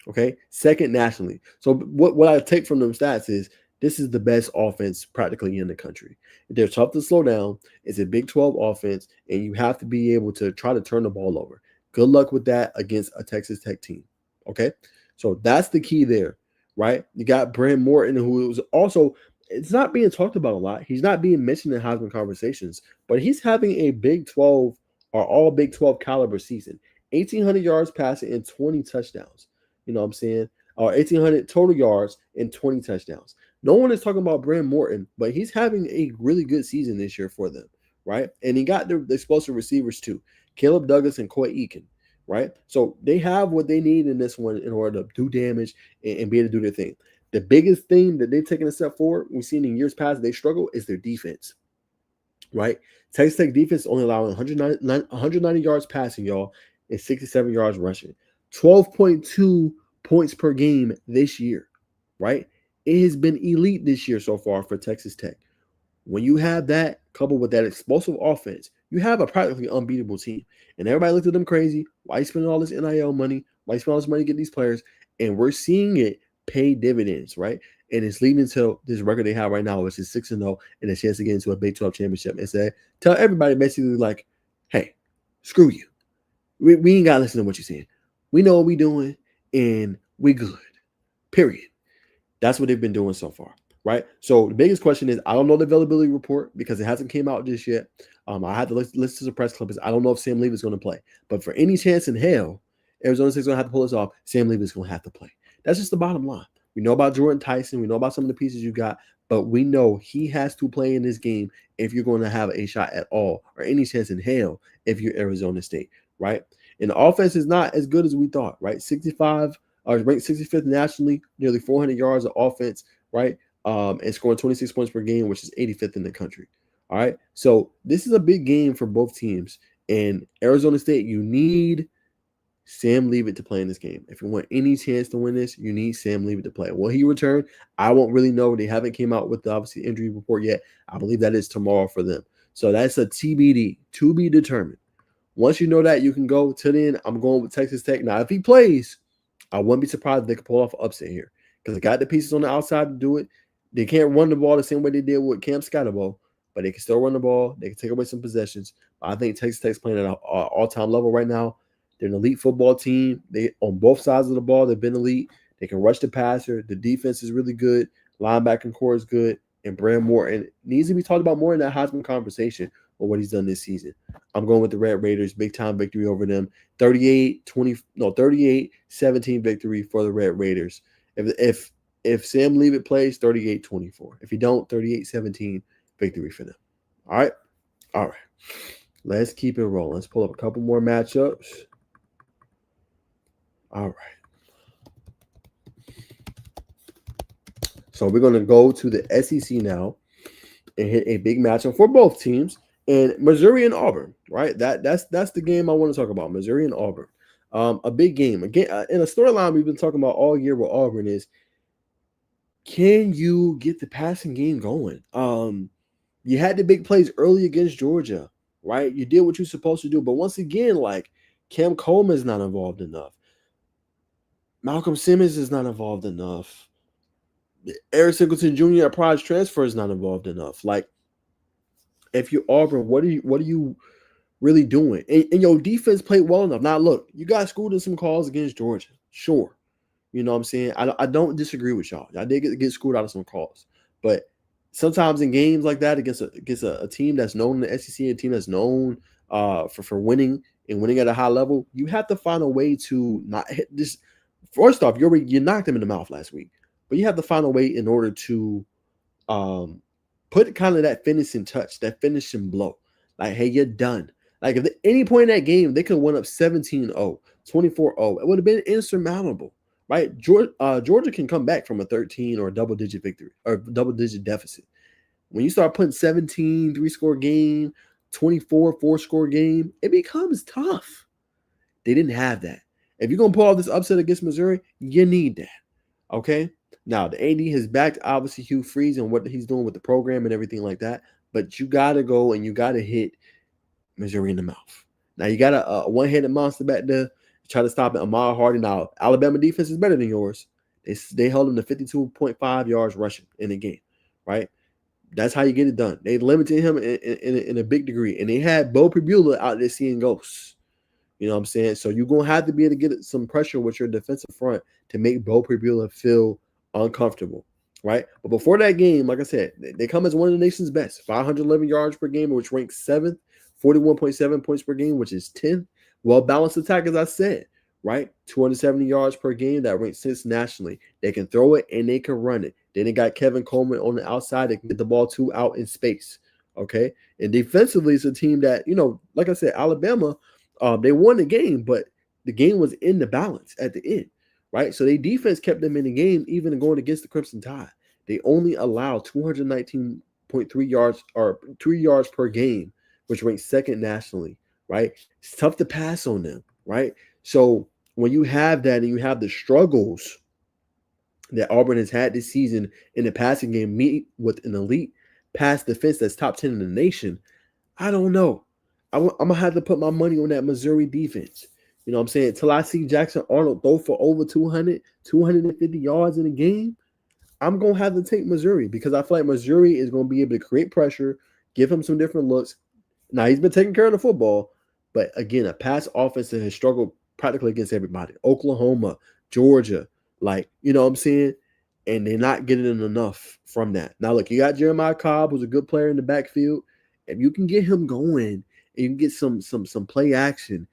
okay? Second nationally. So what I take from them stats is this is the best offense practically in the country. They're tough to slow down. It's a Big 12 offense, and you have to be able to try to turn the ball over. Good luck with that against a Texas Tech team, okay? So that's the key there, right? You got Brandon Morton, who is also – it's not being talked about a lot. He's not being mentioned in Heisman conversations, but he's having a Big 12 or all Big 12 caliber season. 1,800 yards passing and 20 touchdowns. You know what I'm saying? Or 1,800 total yards and 20 touchdowns. No one is talking about Brandon Morton, but he's having a really good season this year for them, right? And he got the explosive receivers too. Caleb Douglas and Coy Eakin, right? So they have what they need in this one in order to do damage and be able to do their thing. The biggest thing that they've taken a step forward, we've seen in years past they struggle, is their defense, right? Texas Tech defense only allowing 190 yards passing, y'all, and 67 yards rushing. 12.2 points per game this year, right? It has been elite this year so far for Texas Tech. When you have that coupled with that explosive offense, you have a practically unbeatable team. And everybody looked at them crazy. Why you spending all this NIL money? Why you spending all this money to get these players? And we're seeing it pay dividends, right? And it's leading to this record they have right now, which is 6-0, and a chance to get into a Big 12 championship. And tell everybody basically like, hey, screw you. We ain't got to listen to what you're saying. We know what we're doing, and we good. Period. That's what they've been doing so far, right? So the biggest question is, I don't know the availability report because it hasn't came out just yet. I had to listen to the press clippings. I don't know if Sam Leavitt is going to play. But for any chance in hell, Arizona State's going to have to pull this off. Sam Leavitt is going to have to play. That's just the bottom line. We know about Jordan Tyson. We know about some of the pieces you got. But we know he has to play in this game if you're going to have a shot at all or any chance in hell if you're Arizona State, right? And the offense is not as good as we thought, right? 65 ranked 65th nationally, nearly 400 yards of offense, right? And scoring 26 points per game, which is 85th in the country. All right. So this is a big game for both teams. And Arizona State, you need Sam Leavitt to play in this game. If you want any chance to win this, you need Sam Leavitt to play. Will he return? I won't really know. They haven't came out with the obviously injury report yet. I believe that is tomorrow for them. So that's a TBD, to be determined. Once you know that, you can go. Till then, I'm going with Texas Tech. Now, if he plays, I wouldn't be surprised if they could pull off an upset here because they got the pieces on the outside to do it. They can't run the ball the same way they did with Cam Scatterbo, but they can still run the ball. They can take away some possessions. I think Texas Tech's playing at an all-time level right now. They're an elite football team. They on both sides of the ball. They've been elite. They can rush the passer. The defense is really good. Linebacking core is good. And Brand Morton needs to be talked about more in that Heisman conversation on what he's done this season. I'm going with the Red Raiders. Big time victory over them. 38-17 victory for the Red Raiders. If Sam Leavitt plays, 38-24. If he don't, 38-17 victory for them. All right. Let's keep it rolling. Let's pull up a couple more matchups. All right. So we're going to go to the SEC now and hit a big matchup for both teams. And Missouri and Auburn, right? That's the game I want to talk about. Missouri and Auburn. A big game. Again, in a storyline we've been talking about all year with Auburn is, can you get the passing game going? You had the big plays early against Georgia, right? You did what you're supposed to do. But once again, like, Cam Coleman is not involved enough. Malcolm Simmons is not involved enough. Eric Singleton Jr. at Prize Transfer is not involved enough. Like, if you're Auburn, what are you really doing? And your defense played well enough. Now, look, you got schooled in some calls against Georgia. Sure. You know what I'm saying? I don't disagree with y'all. I did get schooled out of some calls. But sometimes in games like that against a team that's known in the SEC, a team that's known for winning and winning at a high level, you have to find a way to not hit this. First off, you knocked them in the mouth last week. But you have to find a way in order to put kind of that finishing touch, that finishing blow. Like, hey, you're done. Like, if at any point in that game, they could have won up 17-0, 24-0. It would have been insurmountable, right? Georgia can come back from a 13 or double-digit victory or double-digit deficit. When you start putting 17, 3-score game, 24, 4-score game, it becomes tough. They didn't have that. If you're going to pull off this upset against Missouri, you need that, okay? Now, the AD has backed, obviously, Hugh Freeze and what he's doing with the program and everything like that. But you got to go and you got to hit Missouri in the mouth. Now, you got a one-handed monster back there. Try to stop it. Ahmad Hardy. Now, Alabama defense is better than yours. They held him to 52.5 yards rushing in the game, right? That's how you get it done. They limited him in a big degree. And they had Bo Pribula out there seeing ghosts. You know what I'm saying? So you're going to have to be able to get some pressure with your defensive front to make Bo Pribula feel uncomfortable, right? But before that game, like I said, they come as one of the nation's best. 511 yards per game, which ranks 7th, 41.7 points per game, which is 10th. Well-balanced attack, as I said, right? 270 yards per game, that ranks 6th nationally. They can throw it and they can run it. Then they got Kevin Coleman on the outside. They can get the ball out in space, okay? And defensively, it's a team that, like I said, Alabama, they won the game, but the game was in the balance at the end. Right, so their defense kept them in the game, even going against the Crimson Tide. They only allowed 219.3 yards or 3 yards per game, which ranks 2nd nationally. Right, it's tough to pass on them. Right, so when you have that and you have the struggles that Auburn has had this season in the passing game, meet with an elite pass defense that's top 10 in the nation, I don't know. I'm gonna have to put my money on that Missouri defense. You know what I'm saying? Until I see Jackson Arnold throw for over 200, 250 yards in a game, I'm going to have to take Missouri because I feel like Missouri is going to be able to create pressure, give him some different looks. Now, he's been taking care of the football, but again, a pass offense that has struggled practically against everybody. Oklahoma, Georgia, you know what I'm saying? And they're not getting enough from that. Now, look, you got Jeremiah Cobb, who's a good player in the backfield. If you can get him going and you can get some play action,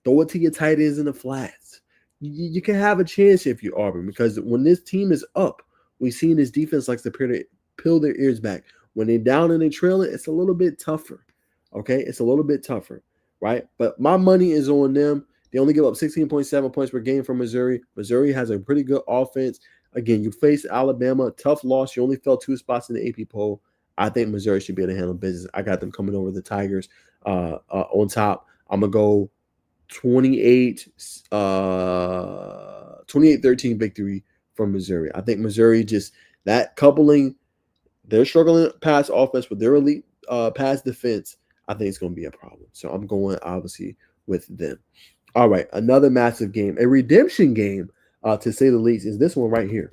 throw it to your tight ends in the flats. You can have a chance if you're Auburn because when this team is up, we've seen this defense likes to peel their ears back. When they're down and they're trailing, it's a little bit tougher. Okay? It's a little bit tougher, right? But my money is on them. They only give up 16.7 points per game from Missouri. Missouri has a pretty good offense. Again, you face Alabama, tough loss. You only fell 2 spots in the AP poll. I think Missouri should be able to handle business. I got them coming over the Tigers on top. I'm going to go 28-13 victory from Missouri. I think Missouri just that coupling, they're struggling pass offense with their elite pass defense. I think it's going to be a problem. So I'm going obviously with them. All right, another massive game, a redemption game to say the least, is this one right here.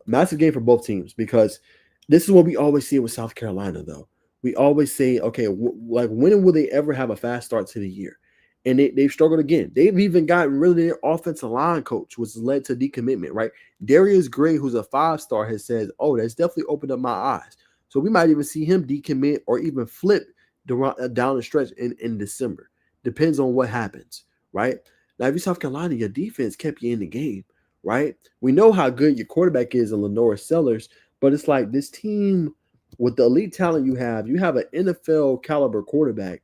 Massive game for both teams because this is what we always see with South Carolina, though. We always say, okay, like when will they ever have a fast start to the year? And they've struggled again. They've even gotten rid of their offensive line coach, which has led to decommitment, right? Darius Gray, who's a 5-star, has said, oh, that's definitely opened up my eyes. So we might even see him decommit or even flip down the stretch in December. Depends on what happens, right? Now, if you're South Carolina, your defense kept you in the game, right? We know how good your quarterback is in Lenore Sellers, but it's like this team with the elite talent you have an NFL caliber quarterback.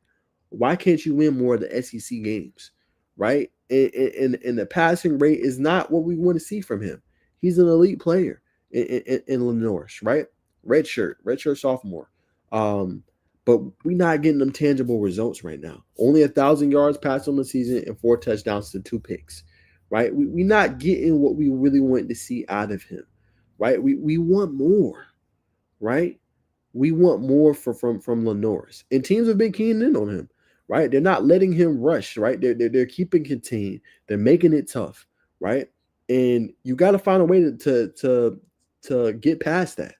Why can't you win more of the SEC games, right? And the passing rate is not what we want to see from him. He's an elite player in Lenore, right? Redshirt sophomore. But we're not getting them tangible results right now. Only 1,000 yards passed on the season and 4 touchdowns to 2 picks, right? We're not getting what we really want to see out of him, right? We want more, right? We want more from Lenore's. And teams have been keying in on him, right? They're not letting him rush, right? They're keeping contained. They're making it tough, right? And you got to find a way to get past that,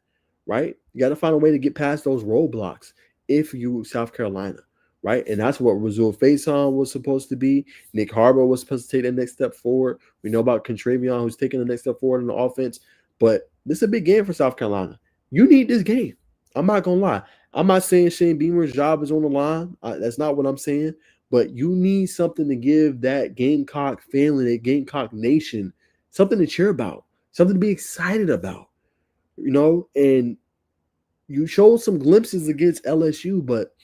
right? You got to find a way to get past those roadblocks if you South Carolina, right? And that's what Razul Faison was supposed to be. Nick Harbaugh was supposed to take the next step forward. We know about Contravion, who's taking the next step forward in the offense. But this is a big game for South Carolina. You need this game. I'm not gonna lie. I'm not saying Shane Beamer's job is on the line. That's not what I'm saying. But you need something to give that Gamecock family, that Gamecock nation, something to cheer about, something to be excited about. And you showed some glimpses against LSU, but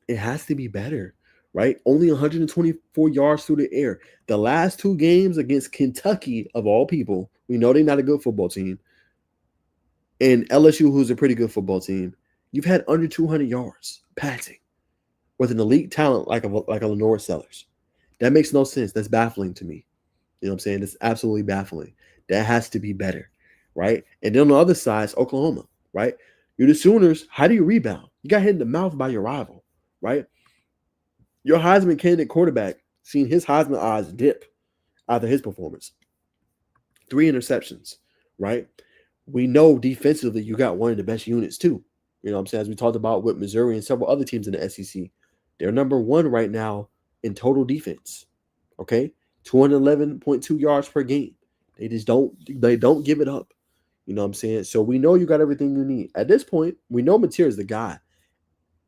it has to be better, right? Only 124 yards through the air. The last 2 games against Kentucky, of all people, we know they're not a good football team, and LSU, who's a pretty good football team, you've had under 200 yards passing with an elite talent like a Lenore Sellers. That makes no sense. That's baffling to me. You know what I'm saying? It's absolutely baffling. That has to be better, right? And then on the other side is Oklahoma, right? You're the Sooners. How do you rebound? You got hit in the mouth by your rival, right? Your Heisman candidate quarterback seen his Heisman odds dip after his performance. 3 interceptions, right? We know defensively you got one of the best units too. You know what I'm saying? As we talked about with Missouri and several other teams in the SEC, they're number 1 right now in total defense. Okay, 211.2 yards per game. They don't give it up. You know what I'm saying? So we know you got everything you need. At this point, we know Mateer is the guy.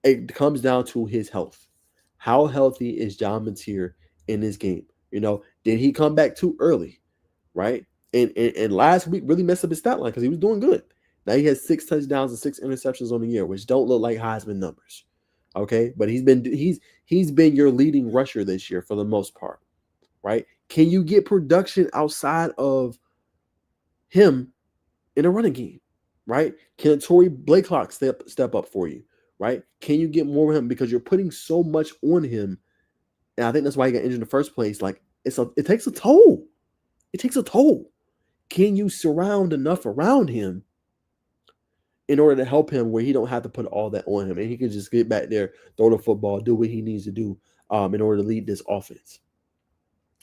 It comes down to his health. How healthy is John Mateer in this game? Did he come back too early? Right? And last week really messed up his stat line because he was doing good. Now he has 6 touchdowns and 6 interceptions on the year, which don't look like Heisman numbers. Okay, but he's been your leading rusher this year for the most part, right? Can you get production outside of him in a running game, right? Can Torrey Blakelock step up for you, right? Can you get more of him because you're putting so much on him, and I think that's why he got injured in the first place. Like it takes a toll. It takes a toll. Can you surround enough around him in order to help him where he don't have to put all that on him and he can just get back there, throw the football, do what he needs to do in order to lead this offense?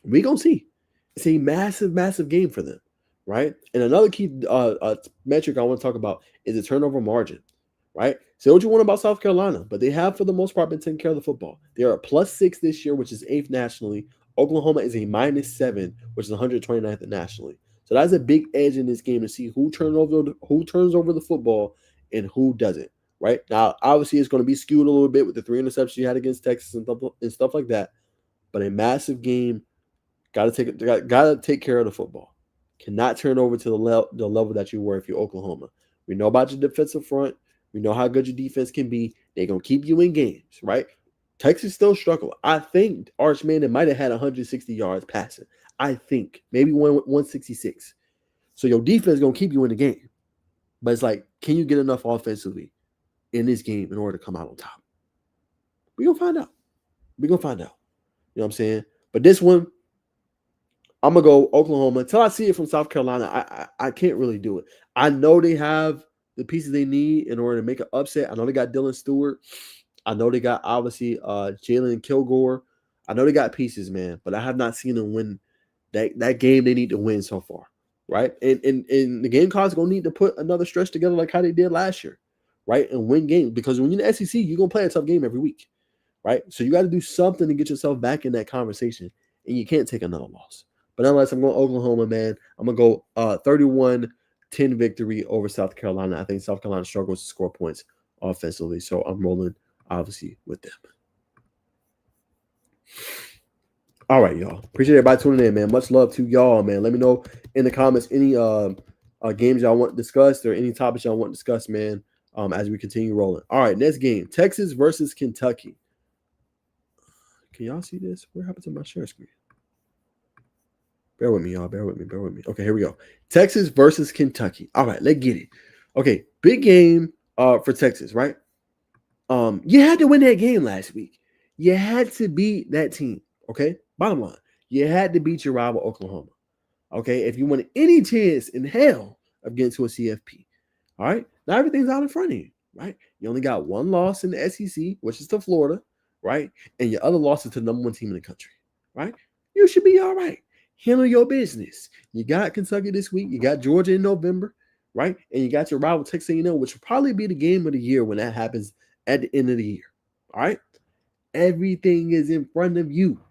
We're going to see. It's a massive, massive game for them, right? And another key metric I want to talk about is the turnover margin, right? Say what you want about South Carolina, but they have, for the most part, been taking care of the football. They are a +6 this year, which is 8th nationally. Oklahoma is a -7, which is 129th nationally. So that's a big edge in this game to see who turns over the football and who doesn't, right? Now, obviously, it's going to be skewed a little bit with the 3 interceptions you had against Texas and stuff like that. But a massive game, got to take care of the football. Cannot turn over to the level that you were if you're Oklahoma. We know about your defensive front. We know how good your defense can be. They're going to keep you in games, right? Texas still struggle. I think Arch Manning might have had 160 yards passing. I think. Maybe 166. So your defense is going to keep you in the game. But it's like, can you get enough offensively in this game in order to come out on top? We're going to find out. We're going to find out. You know what I'm saying? But this one, I'm going to go Oklahoma. Until I see it from South Carolina, I can't really do it. I know they have the pieces they need in order to make an upset. I know they got Dylan Stewart. I know they got, obviously, Jalen Kilgore. I know they got pieces, man. But I have not seen them win that game they need to win so far, right? And the Gamecocks going to need to put another stretch together like how they did last year, right? And win games, because when you're in the SEC, you're going to play a tough game every week, right? So you got to do something to get yourself back in that conversation, and you can't take another loss. But nonetheless, I'm going Oklahoma, man. I'm going to go 31-10 victory over South Carolina. I think South Carolina struggles to score points offensively, so I'm rolling, obviously, with them. All right, y'all. Appreciate everybody tuning in, man. Much love to y'all, man. Let me know in the comments any games y'all want discussed or any topics y'all want discussed, man, as we continue rolling. All right, next game. Texas versus Kentucky. Can y'all see this? What happened to my share screen? Bear with me, y'all. Bear with me. Okay, here we go. Texas versus Kentucky. All right, let's get it. Okay, big game for Texas, right? You had to win that game last week. You had to beat that team, okay? Bottom line, you had to beat your rival Oklahoma, okay? If you want any chance in hell of getting to a CFP, all right? Now everything's out in front of you, right? You only got one loss in the SEC, which is to Florida, right? And your other loss is to the number one team in the country, right? You should be all right. Handle your business. You got Kentucky this week. You got Georgia in November, right? And you got your rival Texas A&M, which will probably be the game of the year when that happens at the end of the year, all right? Everything is in front of you.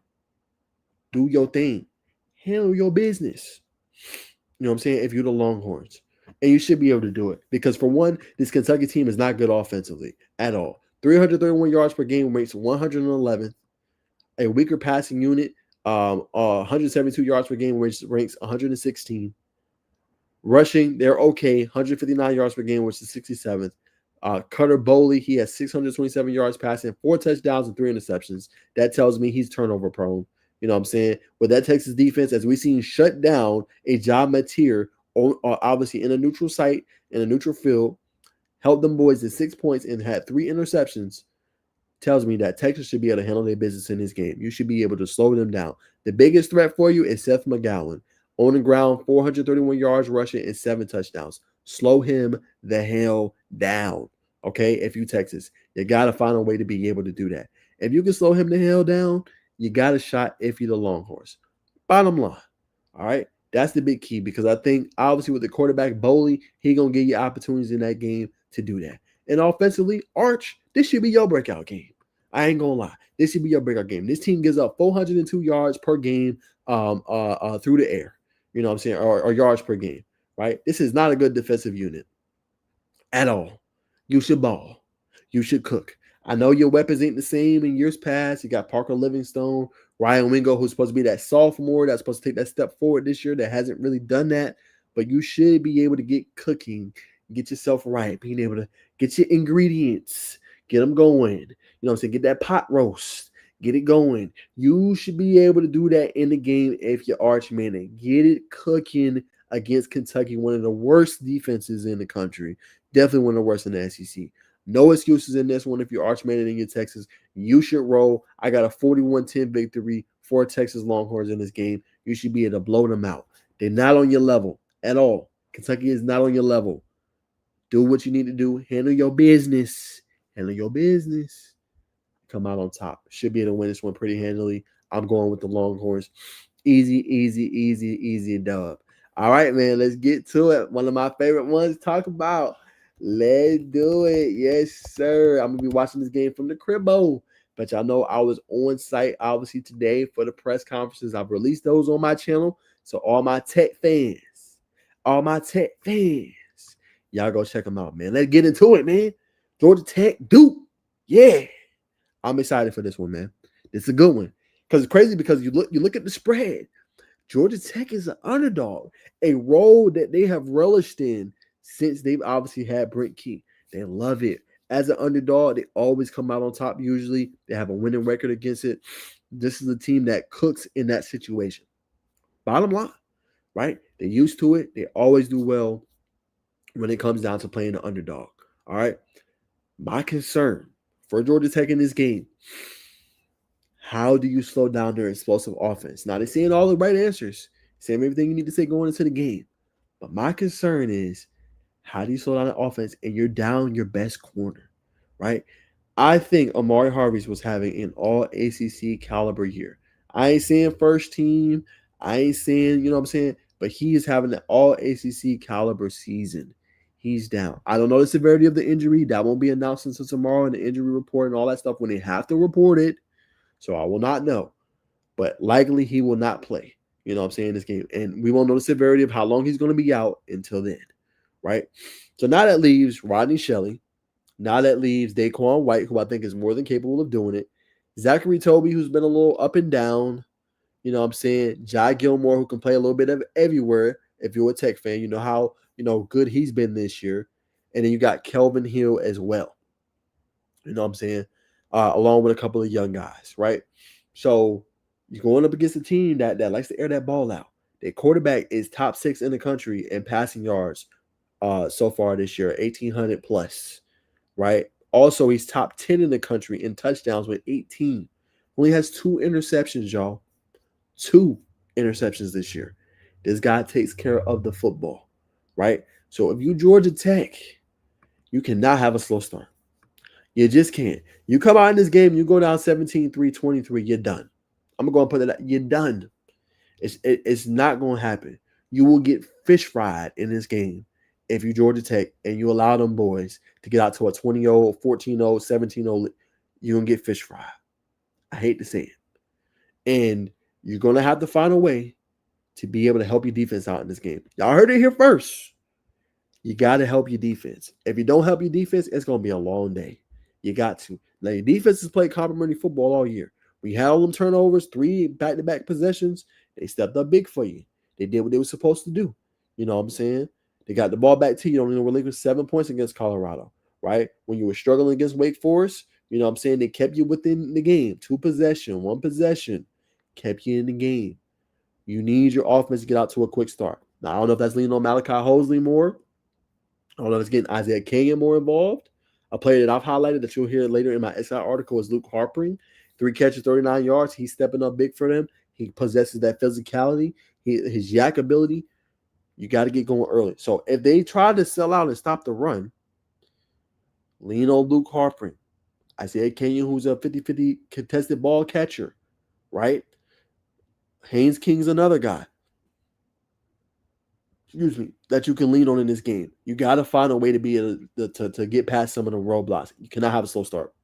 Do your thing. Handle your business. You know what I'm saying? If you're the Longhorns. And you should be able to do it. Because for one, this Kentucky team is not good offensively at all. 331 yards per game ranks 111th. A weaker passing unit, 172 yards per game ranks 116. Rushing, they're okay. 159 yards per game, which is 67th. Cutter Boley, he has 627 yards passing, 4 touchdowns and 3 interceptions. That tells me he's turnover prone. You know what I'm saying? With that Texas defense, as we've seen, shut down a John Mateer, obviously in a neutral site, in a neutral field, held them boys to 6 points and had 3 interceptions, tells me that Texas should be able to handle their business in this game. You should be able to slow them down. The biggest threat for you is Seth McGowan. On the ground, 431 yards rushing and 7 touchdowns. Slow him the hell down, okay? If you Texas, you got to find a way to be able to do that. If you can slow him the hell down, you got a shot if you're the Longhorns. Bottom line, all right? That's the big key, because I think, obviously, with the quarterback, Boley, he going to give you opportunities in that game to do that. And offensively, Arch, this should be your breakout game. I ain't going to lie. This should be your breakout game. This team gives up 402 yards per game through the air. You know what I'm saying? Or yards per game, right? This is not a good defensive unit at all. You should ball. You should cook. I know your weapons ain't the same in years past. You got Parker Livingstone, Ryan Wingo, who's supposed to be that sophomore that's supposed to take that step forward this year that hasn't really done that. But you should be able to get cooking, get yourself right, being able to get your ingredients, get them going. You know what I'm saying? Get that pot roast. Get it going. You should be able to do that in the game if you're Arch Manning. Get it cooking against Kentucky, one of the worst defenses in the country. Definitely one of the worst in the SEC. No excuses in this one if you're Arch Manning and you're Texas. You should roll. I got a 41-10 victory for Texas Longhorns in this game. You should be able to blow them out. They're not on your level at all. Kentucky is not on your level. Do what you need to do. Handle your business. Handle your business. Come out on top. Should be able to win this one pretty handily. I'm going with the Longhorns. Easy dub. All right, man. Let's get to it. One of my favorite ones to talk about. Let's do it. Yes, sir. I'm going to be watching this game from the cribbo. But y'all know I was on site, obviously, today for the press conferences. I've released those on my channel. So all my tech fans, y'all go check them out, man. Let's get into it, man. Georgia Tech, Duke. Yeah. I'm excited for this one, man. It's a good one. Because it's crazy because you look at the spread. Georgia Tech is an underdog, a role that they have relished in since they've obviously had Brent Key. They love it. As an underdog, they always come out on top usually. They have a winning record against it. This is a team that cooks in that situation. Bottom line, right? They're used to it. They always do well when it comes down to playing the underdog. All right? My concern for Georgia Tech in this game, how do you slow down their explosive offense? Now, they're saying all the right answers, saying everything you need to say going into the game. But my concern is, how do you slow down the offense and you're down your best corner, right? I think Amari Harvey was having an all ACC caliber year. I ain't saying first team. I ain't saying, you know what I'm saying, but he is having an all ACC caliber season. He's down. I don't know the severity of the injury. That won't be announced until tomorrow in the injury report and all that stuff when they have to report it. So I will not know. But likely he will not play. You know what I'm saying? This game. And we won't know the severity of how long he's going to be out until then. Right? So now that leaves Rodney Shelley. Now that leaves Daquan White, who I think is more than capable of doing it. Zachary Toby, who's been a little up and down. You know what I'm saying? Jai Gilmore, who can play a little bit of everywhere. If you're a Tech fan, you know how good he's been this year. And then you got Kelvin Hill as well. You know what I'm saying? Along with a couple of young guys, right? So you're going up against a team that likes to air that ball out. Their quarterback is top 6 in the country in passing yards so far this year, 1,800 plus, right? Also, he's top 10 in the country in touchdowns with 18. Only has 2 interceptions, y'all. 2 interceptions this year. This guy takes care of the football, right? So if you Georgia Tech, you cannot have a slow start. You just can't. You come out in this game, you go down 17-3, 23, you're done. I'm going to go and put it out. You're done. It's not going to happen. You will get fish fried in this game if you Georgia Tech and you allow them boys to get out to a 20-0, 14-0, 17-0. You're going to get fish fried. I hate to say it. And you're going to have to find a way to be able to help your defense out in this game. Y'all heard it here first. You got to help your defense. If you don't help your defense, it's going to be a long day. You got to. Now, your defense has played complimentary football all year. We had all them turnovers, 3 back-to-back possessions. They stepped up big for you. They did what they were supposed to do. You know what I'm saying? They got the ball back to you. You don't even relinquish 7 points against Colorado, right? When you were struggling against Wake Forest, you know what I'm saying? They kept you within the game. 2 possession, 1 possession. Kept you in the game. You need your offense to get out to a quick start. Now, I don't know if that's leaning on Malachi Hosley more. I don't know if it's getting Isaiah Kenyon more involved. A player that I've highlighted that you'll hear later in my SI article is Luke Harpring. 3 catches, 39 yards. He's stepping up big for them. He possesses that physicality, his yak ability. You got to get going early. So if they try to sell out and stop the run, lean on Luke Harpring. Isaiah Kenyon, who's a 50-50 contested ball catcher, right? Haynes King's another guy. That you can lean on in this game. You got to find a way to be able to get past some of the roadblocks. You cannot have a slow start.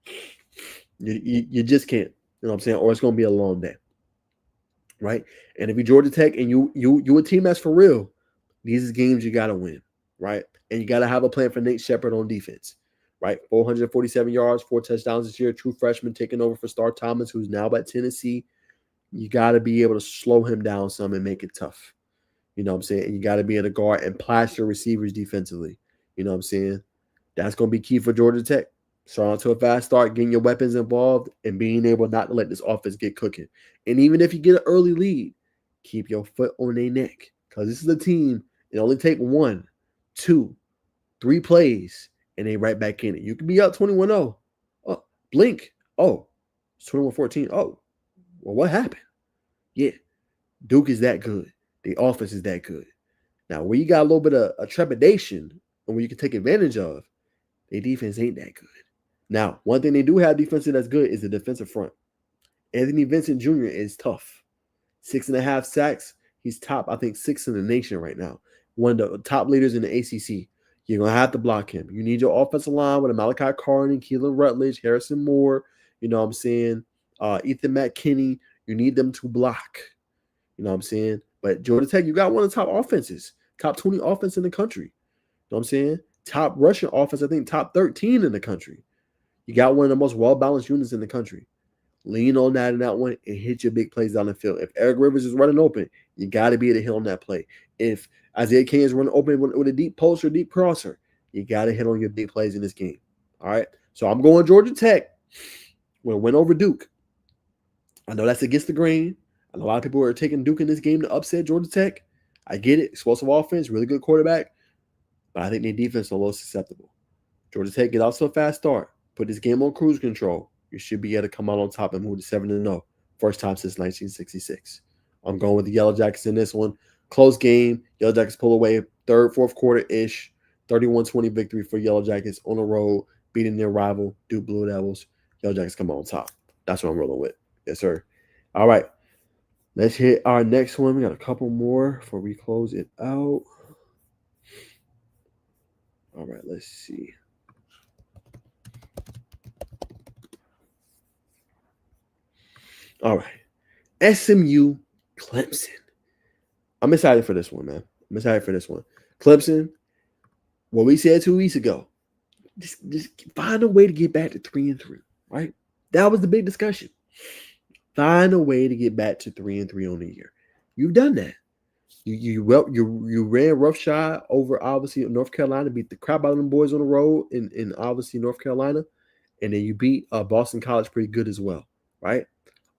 You just can't. You know what I'm saying? Or it's going to be a long day, right? And if you're Georgia Tech and you a team that's for real, these are games you got to win, right? And you got to have a plan for Nate Shepard on defense, right? 447 yards, 4 touchdowns this year. True freshman taking over for Star Thomas, who's now at Tennessee. You got to be able to slow him down some and make it tough. You know what I'm saying? And you got to be able to guard and plaster receivers defensively. You know what I'm saying? That's going to be key for Georgia Tech. Starting to a fast start, getting your weapons involved, and being able not to let this offense get cooking. And even if you get an early lead, keep your foot on their neck. Because this is a team, it only take 1, 2, 3 plays, and they right back in it. You can be up 21-0. Oh, blink. Oh, it's 21-14. Oh, well, what happened? Yeah, Duke is that good. The offense is that good. Now, where you got a little bit of a trepidation and where you can take advantage of, their defense ain't that good. Now, one thing they do have defensive that's good is the defensive front. Anthony Vincent Jr. is tough. 6.5 sacks. He's top, I think, 6 in the nation right now. One of the top leaders in the ACC. You're going to have to block him. You need your offensive line with Malachi Carney, Keelan Rutledge, Harrison Moore, you know what I'm saying, Ethan McKinney. You need them to block. You know what I'm saying? But Georgia Tech, you got one of the top offenses. Top 20 offense in the country. You know what I'm saying? Top rushing offense, I think top 13 in the country. You got one of the most well-balanced units in the country. Lean on that in that one and hit your big plays down the field. If Eric Rivers is running open, you got to be able to hit on that play. If Isaiah Kenyon is running open with a deep post or deep crosser, you got to hit on your big plays in this game. All right? So I'm going Georgia Tech. We're going to win over Duke. I know that's against the grain. I know a lot of people are taking Duke in this game to upset Georgia Tech. I get it. Explosive offense, really good quarterback. But I think their defense is a little susceptible. Georgia Tech, get off to a fast start. Put this game on cruise control. You should be able to come out on top and move to 7-0. First time since 1966. I'm going with the Yellow Jackets in this one. Close game. Yellow Jackets pull away. Third, fourth quarter-ish. 31-20 victory for Yellow Jackets on the road, beating their rival, Duke Blue Devils. Yellow Jackets come out on top. That's what I'm rolling with. Yes, sir. All right. Let's hit our next one. We got a couple more before we close it out. All right, let's see. All right. SMU Clemson. I'm excited for this one, man. I'm excited for this one. Clemson, what we said 2 weeks ago, just find a way to get back to 3-3, right? That was the big discussion. Find a way to get back to 3-3 on the year. You've done that. You ran roughshod over obviously North Carolina, beat the crap out of them boys on the road in obviously North Carolina, and then you beat Boston College pretty good as well, right?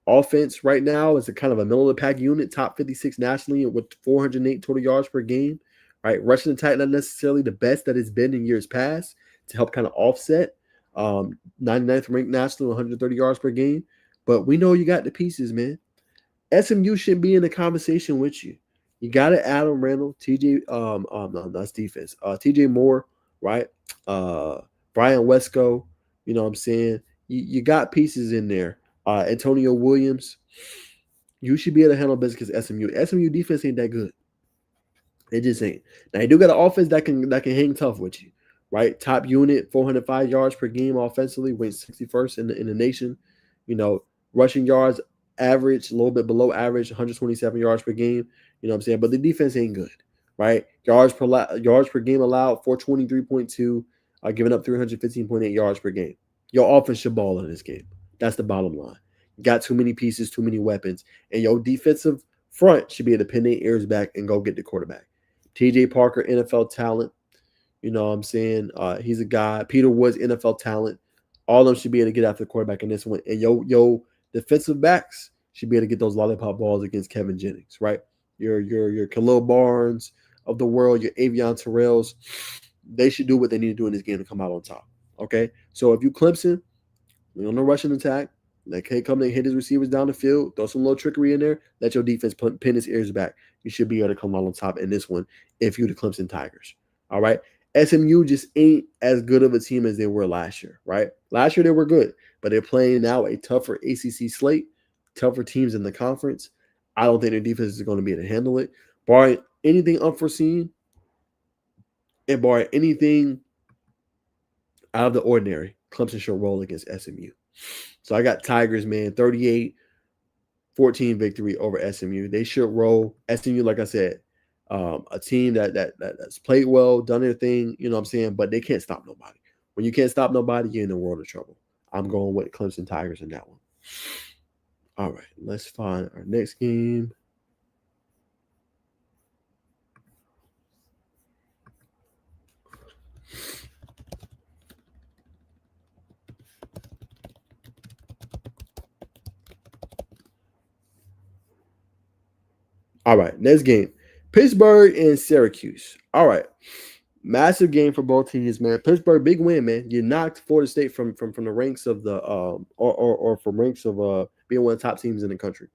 Offense right now is a kind of a middle of the pack unit, top 56 nationally with 408 total yards per game, right? Rushing attack not necessarily the best that it's been in years past to help kind of offset 99th ranked nationally, 130 yards per game, but we know you got the pieces, man. SMU should be in the conversation with you. You got it, Adam Randall, TJ, no, that's defense. TJ Moore, right? Brian Wesco, you know what I'm saying? You got pieces in there. Antonio Williams, you should be able to handle business because SMU defense ain't that good. It just ain't. Now you do got an offense that can hang tough with you, right? Top unit, 405 yards per game offensively, ranked 61st in the nation. You know, rushing yards average, a little bit below average, 127 yards per game. You know what I'm saying? But the defense ain't good, right? Yards per game allowed, 423.2, giving up 315.8 yards per game. Your offense should ball in this game. That's the bottom line. You got too many pieces, too many weapons, and your defensive front should be able to pin their ears back and go get the quarterback. TJ Parker, NFL talent. You know what I'm saying? He's a guy. Peter Woods, NFL talent. All of them should be able to get after the quarterback in this one. And yo defensive backs should be able to get those lollipop balls against Kevin Jennings, right? Your Khalil Barnes of the world, your Avion Terrells, they should do what they need to do in this game to come out on top. Okay? So if you Clemson, we're on the rushing attack. Let K come and hit his receivers down the field. Throw some little trickery in there. Let your defense pin his ears back. You should be able to come out on top in this one if you're the Clemson Tigers. All right. SMU just ain't as good of a team as they were last year, right? Last year they were good, but they're playing now a tougher ACC slate, tougher teams in the conference. I don't think their defense is going to be able to handle it. Barring anything unforeseen and barring anything out of the ordinary, Clemson should roll against SMU. So I got Tigers, man, 38-14 victory over SMU. They should roll. SMU, like I said, a team that's played well, done their thing, you know what I'm saying, but they can't stop nobody. When you can't stop nobody, you're in a world of trouble. I'm going with Clemson Tigers in that one. All right, let's find our next game. All right, next game. Pittsburgh and Syracuse. All right. Massive game for both teams, man. Pittsburgh, big win, man. You knocked Florida State from the ranks of the or from ranks of being one of the top teams in the country.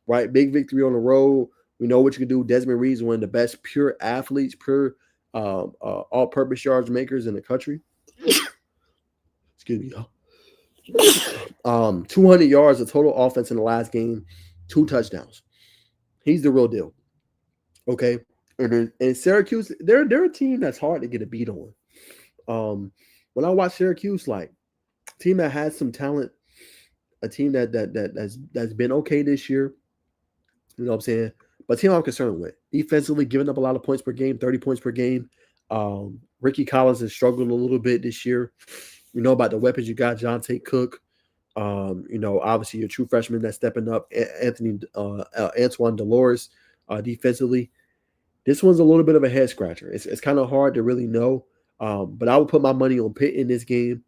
Right? Big victory on the road. We know what you can do. Desmond Reed is one of the best pure athletes, pure all-purpose yards makers in the country. Excuse me, y'all. 200 yards of total offense in the last game, 2 touchdowns. He's the real deal. Okay. And Syracuse, they're a team that's hard to get a beat on. When I watch Syracuse, like team that has some talent, a team that's been okay this year, you know what I'm saying? But team I'm concerned with. Defensively, giving up a lot of points per game, 30 points per game. Ricky Collins has struggled a little bit this year. You know about the weapons you got, John Tate Cook. You know, obviously your true freshman that's stepping up, Antoine Delores, defensively. This one's a little bit of a head scratcher. It's kind of hard to really know, but I would put my money on Pitt in this game,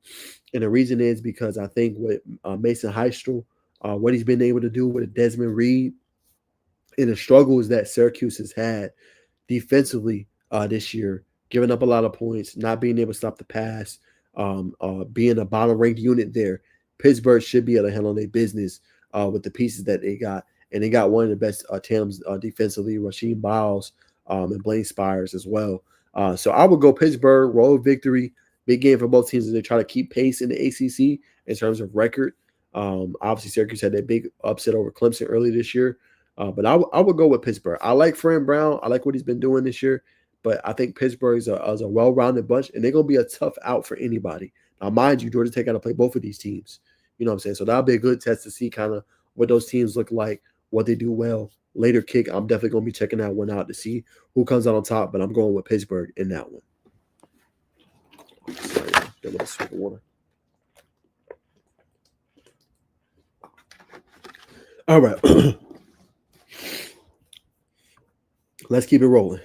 and the reason is because I think with Mason Heistel, what he's been able to do with Desmond Reed, and the struggles that Syracuse has had defensively this year, giving up a lot of points, not being able to stop the pass, being a bottom-ranked unit there. Pittsburgh should be able to handle their business with the pieces that they got, and they got one of the best tandems defensively, Rasheed Biles and Blaine Spires as well. So I would go Pittsburgh, road victory, big game for both teams as they try to keep pace in the ACC in terms of record. Obviously, Syracuse had that big upset over Clemson early this year. But I would go with Pittsburgh. I like Fran Brown. I like what he's been doing this year. But I think Pittsburgh is a well-rounded bunch, and they're going to be a tough out for anybody. Now, mind you, Georgia Tech got to play both of these teams. You know what I'm saying? So that'll be a good test to see kind of what those teams look like, what they do well. Later kick, I'm definitely going to be checking that one out to see who comes out on top, but I'm going with Pittsburgh in that one. Sorry, get a little sip of water. All right. Let's keep it rolling.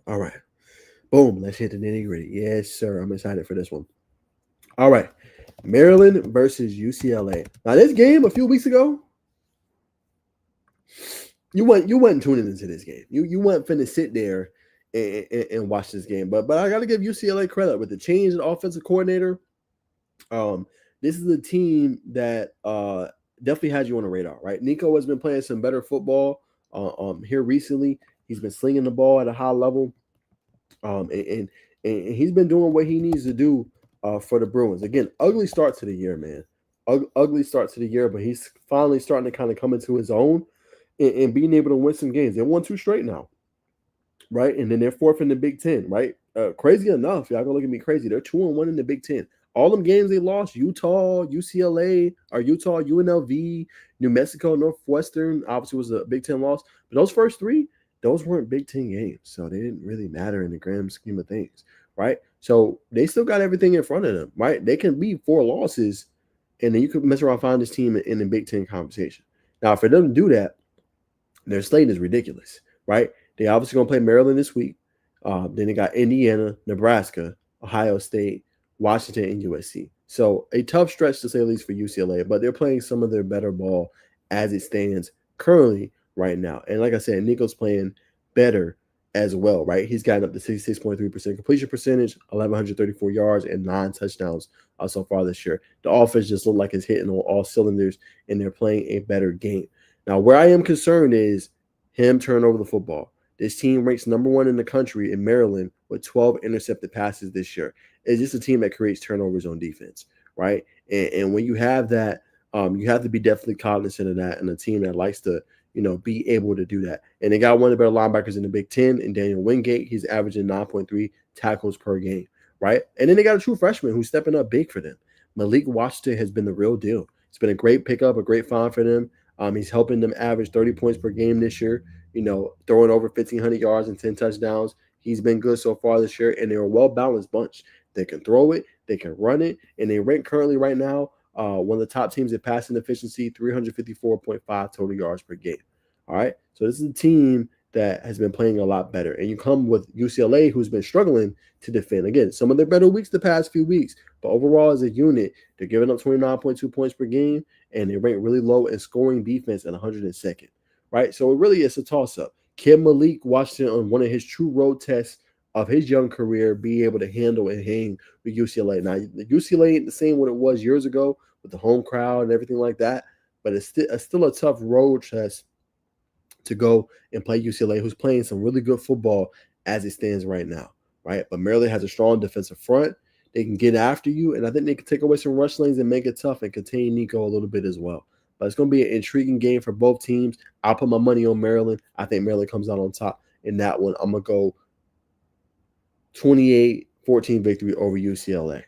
All right. Boom. Let's hit the nitty gritty. Yes, sir. I'm excited for this one. All right. Maryland versus UCLA. Now, this game a few weeks ago, you wasn't tuning into this game. You weren't finna sit there and watch this game. But I got to give UCLA credit with the change in offensive coordinator. This is a team that definitely has you on the radar, right? Nico has been playing some better football here recently. He's been slinging the ball at a high level, and he's been doing what he needs to do for the Bruins. Again, ugly start to the year, man. Ugly start to the year, but he's finally starting to kind of come into his own and being able to win some games. They won 2 straight now, right? And then they're 4th in the Big Ten, right? Crazy enough, y'all gonna look at me crazy. They're 2-1 in the Big Ten. All them games they lost, Utah, UCLA, or Utah, UNLV, New Mexico, Northwestern, obviously was a Big Ten loss. But those first 3, those weren't Big Ten games. So they didn't really matter in the grand scheme of things, right? So they still got everything in front of them, right? They can be 4 losses, and then you could mess around find this team in the Big Ten conversation. Now, for them to do that, their slate is ridiculous, right? They obviously going to play Maryland this week. Then they got Indiana, Nebraska, Ohio State, Washington, and USC. So a tough stretch to say the least for UCLA, but they're playing some of their better ball as it stands currently right now. And like I said, Nico's playing better as well, right? He's gotten up to 66.3% completion percentage, 1,134 yards, and 9 touchdowns so far this year. The offense just looked like it's hitting on all cylinders, and they're playing a better game. Now, where I am concerned is him turning over the football. This team ranks number 1 in the country in Maryland with 12 intercepted passes this year. It's just a team that creates turnovers on defense, right? And when you have that, you have to be definitely cognizant of that, and a team that likes to, be able to do that. And they got one of the better linebackers in the Big Ten, in Daniel Wingate. He's averaging 9.3 tackles per game, right? And then they got a true freshman who's stepping up big for them. Malik Washington has been the real deal. It's been a great pickup, a great find for them. He's helping them average 30 points per game this year, throwing over 1,500 yards and 10 touchdowns. He's been good so far this year, and they're a well-balanced bunch. They can throw it, they can run it, and they rank currently right now one of the top teams in passing efficiency, 354.5 total yards per game. All right, so this is a team that has been playing a lot better. And you come with UCLA, who's been struggling to defend. Again, some of their better weeks the past few weeks, but overall as a unit, they're giving up 29.2 points per game, and they rank really low in scoring defense at 102nd, right? So it really is a toss-up. Can Malik Washington, on one of his true road tests of his young career, be able to handle and hang with UCLA? Now, the UCLA ain't the same what it was years ago with the home crowd and everything like that, but it's still a tough road test to go and play UCLA, who's playing some really good football as it stands right now, right? But Maryland has a strong defensive front. They can get after you, and I think they can take away some rush lanes and make it tough and contain Nico a little bit as well. But it's going to be an intriguing game for both teams. I'll put my money on Maryland. I think Maryland comes out on top in that one. I'm going to go 28-14 victory over UCLA.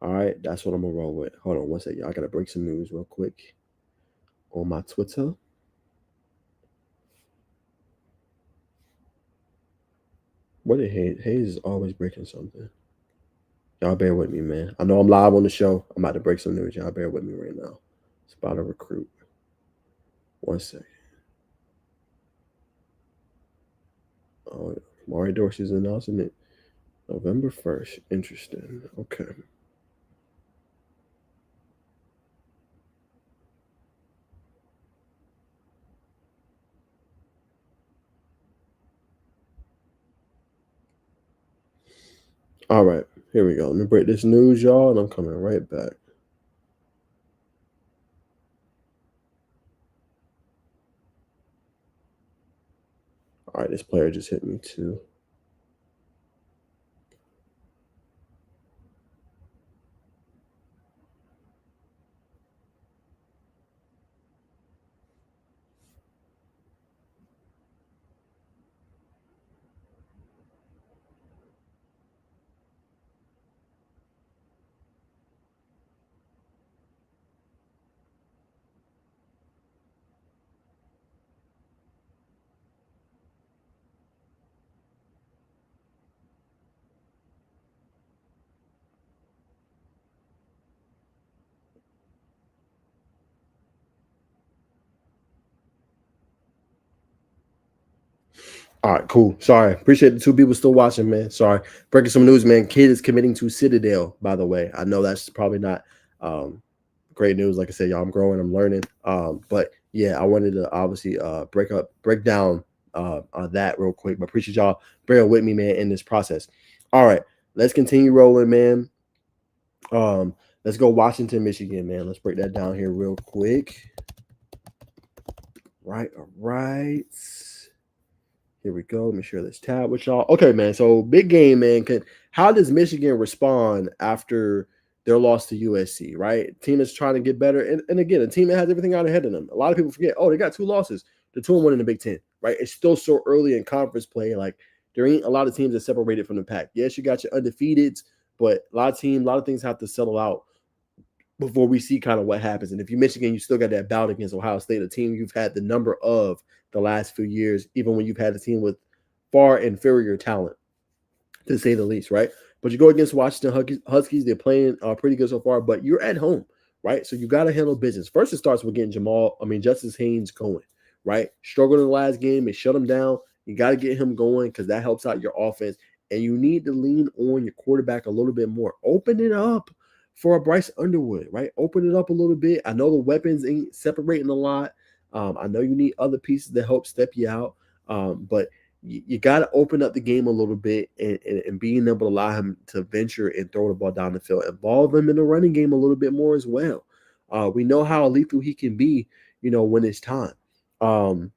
All right, that's what I'm going to roll with. Hold on one second. I got to break some news real quick on my Twitter. What did Hayes? Hayes is always breaking something. Y'all bear with me, man. I know I'm live on the show. I'm about to break some news. Y'all bear with me right now. It's about a recruit. One second. Oh, Mari Dorsey's announcing it November 1st. Interesting. Okay. All right. Here we go. Let me break this news, y'all, and I'm coming right back. All right, this player just hit me too. All right, cool. Sorry. Appreciate the two people still watching, man. Sorry. Breaking some news, man. Kid is committing to Citadel, by the way. I know that's probably not um, great news. Like I said, y'all, I'm growing, I'm learning. But yeah, I wanted to obviously break down that real quick. But appreciate y'all bearing with me, man, in this process. All right, let's continue rolling, man. Um, let's go Washington, Michigan, man. Let's break that down here real quick. Right, all right. Here we go. Let me share this tab with y'all. Okay, man. So big game, man. How does Michigan respond after their loss to USC? Right, team is trying to get better, and again, a team that has everything out ahead of them. A lot of people forget. Oh, they got two losses. They're 2-1 in the Big Ten. Right, it's still so early in conference play. Like there ain't a lot of teams that separated from the pack. Yes, you got your undefeateds, but a lot of things have to settle out before we see kind of what happens. And if you Michigan, you still got that bout against Ohio State, a team you've had the number of the last few years, even when you've had a team with far inferior talent, to say the least, right? But you go against Washington Huskies, they're playing pretty good so far, but you're at home, right? So you got to handle business. First, it starts with getting Justice Haynes going, right? Struggled in the last game, it shut him down. You got to get him going because that helps out your offense. And you need to lean on your quarterback a little bit more. Open it up for a Bryce Underwood, right? Open it up a little bit. I know the weapons ain't separating a lot. I know you need other pieces to help step you out. But you got to open up the game a little bit and being able to allow him to venture and throw the ball down the field. Involve him in the running game a little bit more as well. We know how lethal he can be, when it's time. And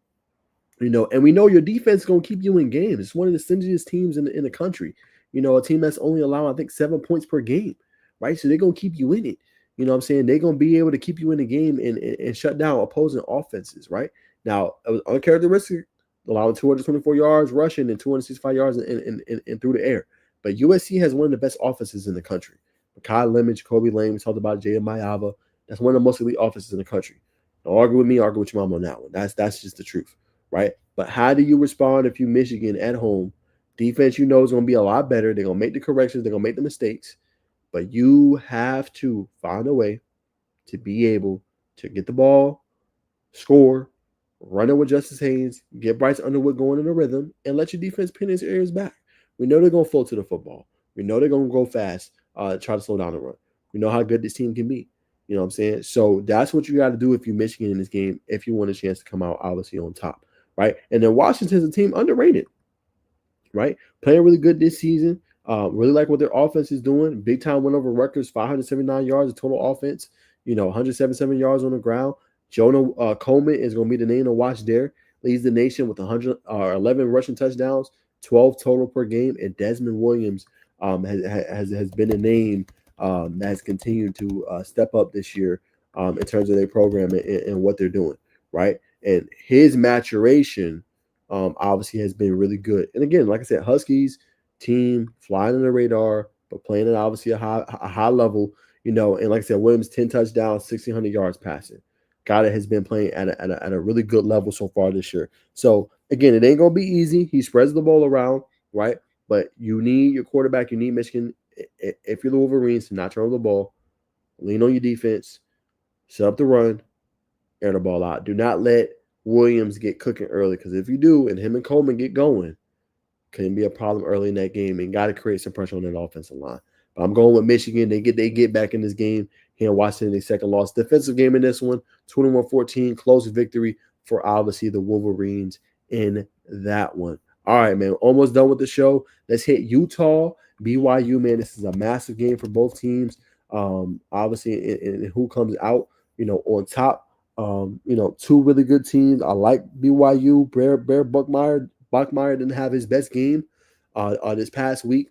we know your defense is going to keep you in games. It's one of the stingiest teams in the country. A team that's only allowing, I think, 7 points per game, right? So they're going to keep you in it. You know what I'm saying? They're going to be able to keep you in the game and shut down opposing offenses, right? Now, it was uncharacteristic, allowing 224 yards rushing and 265 yards in through the air. But USC has one of the best offenses in the country. Kyle Lemage, Kobe Lane, we talked about Jada Mayava. That's one of the most elite offenses in the country. Don't argue with me, argue with your mom on that one. That's just the truth, right? But how do you respond if you Michigan at home? Defense, is going to be a lot better. They're going to make the corrections. They're going to make the mistakes. But you have to find a way to be able to get the ball, score, run it with Justice Haynes, get Bryce Underwood going in a rhythm, and let your defense pin his ears back. We know they're going to flow to the football. We know they're going to go fast, try to slow down the run. We know how good this team can be. You know what I'm saying? So that's what you got to do if you're Michigan in this game, if you want a chance to come out, obviously, on top, right? And then Washington's a team underrated, right? Playing really good this season. Really like what their offense is doing. Big time win over Rutgers, 579 yards of total offense, 177 yards on the ground. Jonah Coleman is going to be the name to watch there. Leads the nation with 111 rushing touchdowns, 12 total per game. And Desmond Williams has been a name that has continued to step up this year in terms of their program and what they're doing, right? And his maturation obviously has been really good. And again, like I said, Huskies team flying on the radar, but playing at obviously a high level, and like I said, Williams 10 touchdowns, 1,600 yards passing. Guy that has been playing at a really good level so far this year. So again, it ain't gonna be easy. He spreads the ball around, right? But you need your quarterback. You need Michigan. If you're the Wolverines, to not turn over the ball, lean on your defense, set up the run, air the ball out. Do not let Williams get cooking early, because if you do, and him and Coleman get going, can be a problem early in that game, and got to create some pressure on that offensive line. But I'm going with Michigan. They get back in this game here in Washington. Their second loss. Defensive game in this one, 21-14, close victory for obviously the Wolverines in that one. All right, man. Almost done with the show. Let's hit Utah, BYU, man. This is a massive game for both teams. Obviously, and who comes out, on top. Two really good teams. I like BYU. Bear Buckmeyer didn't have his best game this past week.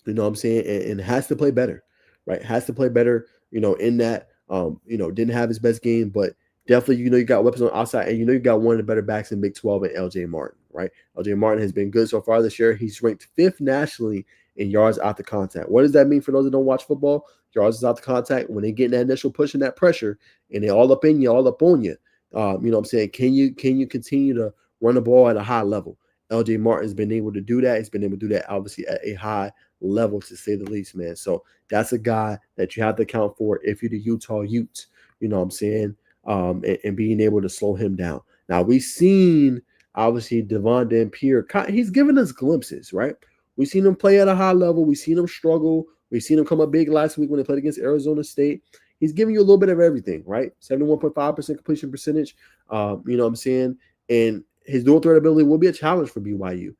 You know what I'm saying? And has to play better, right? Has to play better, in that, didn't have his best game, but definitely, you got weapons on the outside, and you got one of the better backs in Big 12 and LJ Martin, right? LJ Martin has been good so far this year. He's ranked 5th nationally in yards after contact. What does that mean for those that don't watch football? Yards after contact, when they get that initial push and that pressure, and they all up in you, all up on you. You know what I'm saying? Can you continue to run the ball at a high level? LJ Martin's been able to do that. He's been able to do that, obviously, at a high level, to say the least, man. So that's a guy that you have to account for if you're the Utah Utes, you know what I'm saying, and being able to slow him down. Now, we've seen, Obviously, Devon Dampier, he's given us glimpses, right? We've seen him play at a high level. We've seen him struggle. We've seen him come up big last week when they played against Arizona State. He's giving you a little bit of everything, right? 71.5% completion percentage. You know what I'm saying? And his dual threat ability will be a challenge for BYU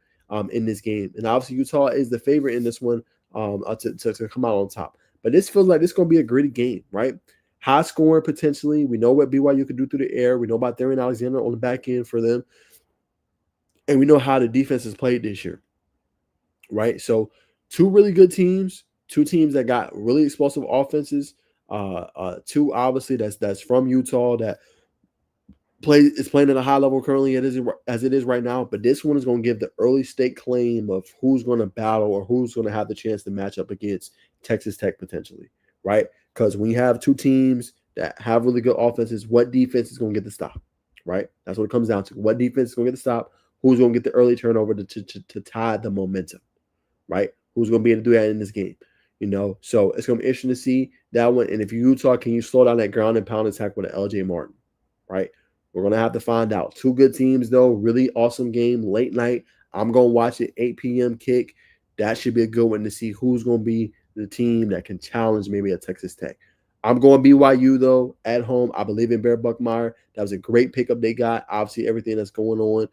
in this game. And obviously, Utah is the favorite in this one to come out on top. But this feels like this is going to be a gritty game, right? High scoring potentially. We know what BYU can do through the air. We know about Darian Alexander on the back end for them. And we know how the defense has played this year, right? So two really good teams, two teams that got really explosive offenses, two obviously that's from Utah that is playing at a high level currently as it is right now. But this one is going to give the early state claim of who's going to battle or who's going to have the chance to match up against Texas Tech potentially, right? Because when you have two teams that have really good offenses, what defense is going to get the stop, right? That's what it comes down to. What defense is going to get the stop? Who's going to get the early turnover to tie the momentum, right? Who's going to be able to do that in this game? You know, so it's going to be interesting to see that one. And if Utah, can you slow down that ground and pound attack with an LJ Martin, right? We're going to have to find out. Two good teams, though. Really awesome game, late night. I'm going to watch it, 8 p.m. kick. That should be a good one to see who's going to be the team that can challenge maybe a Texas Tech. I'm going BYU, though, at home. I believe in Bear Buckmeyer. That was a great pickup they got. Obviously, everything that's going on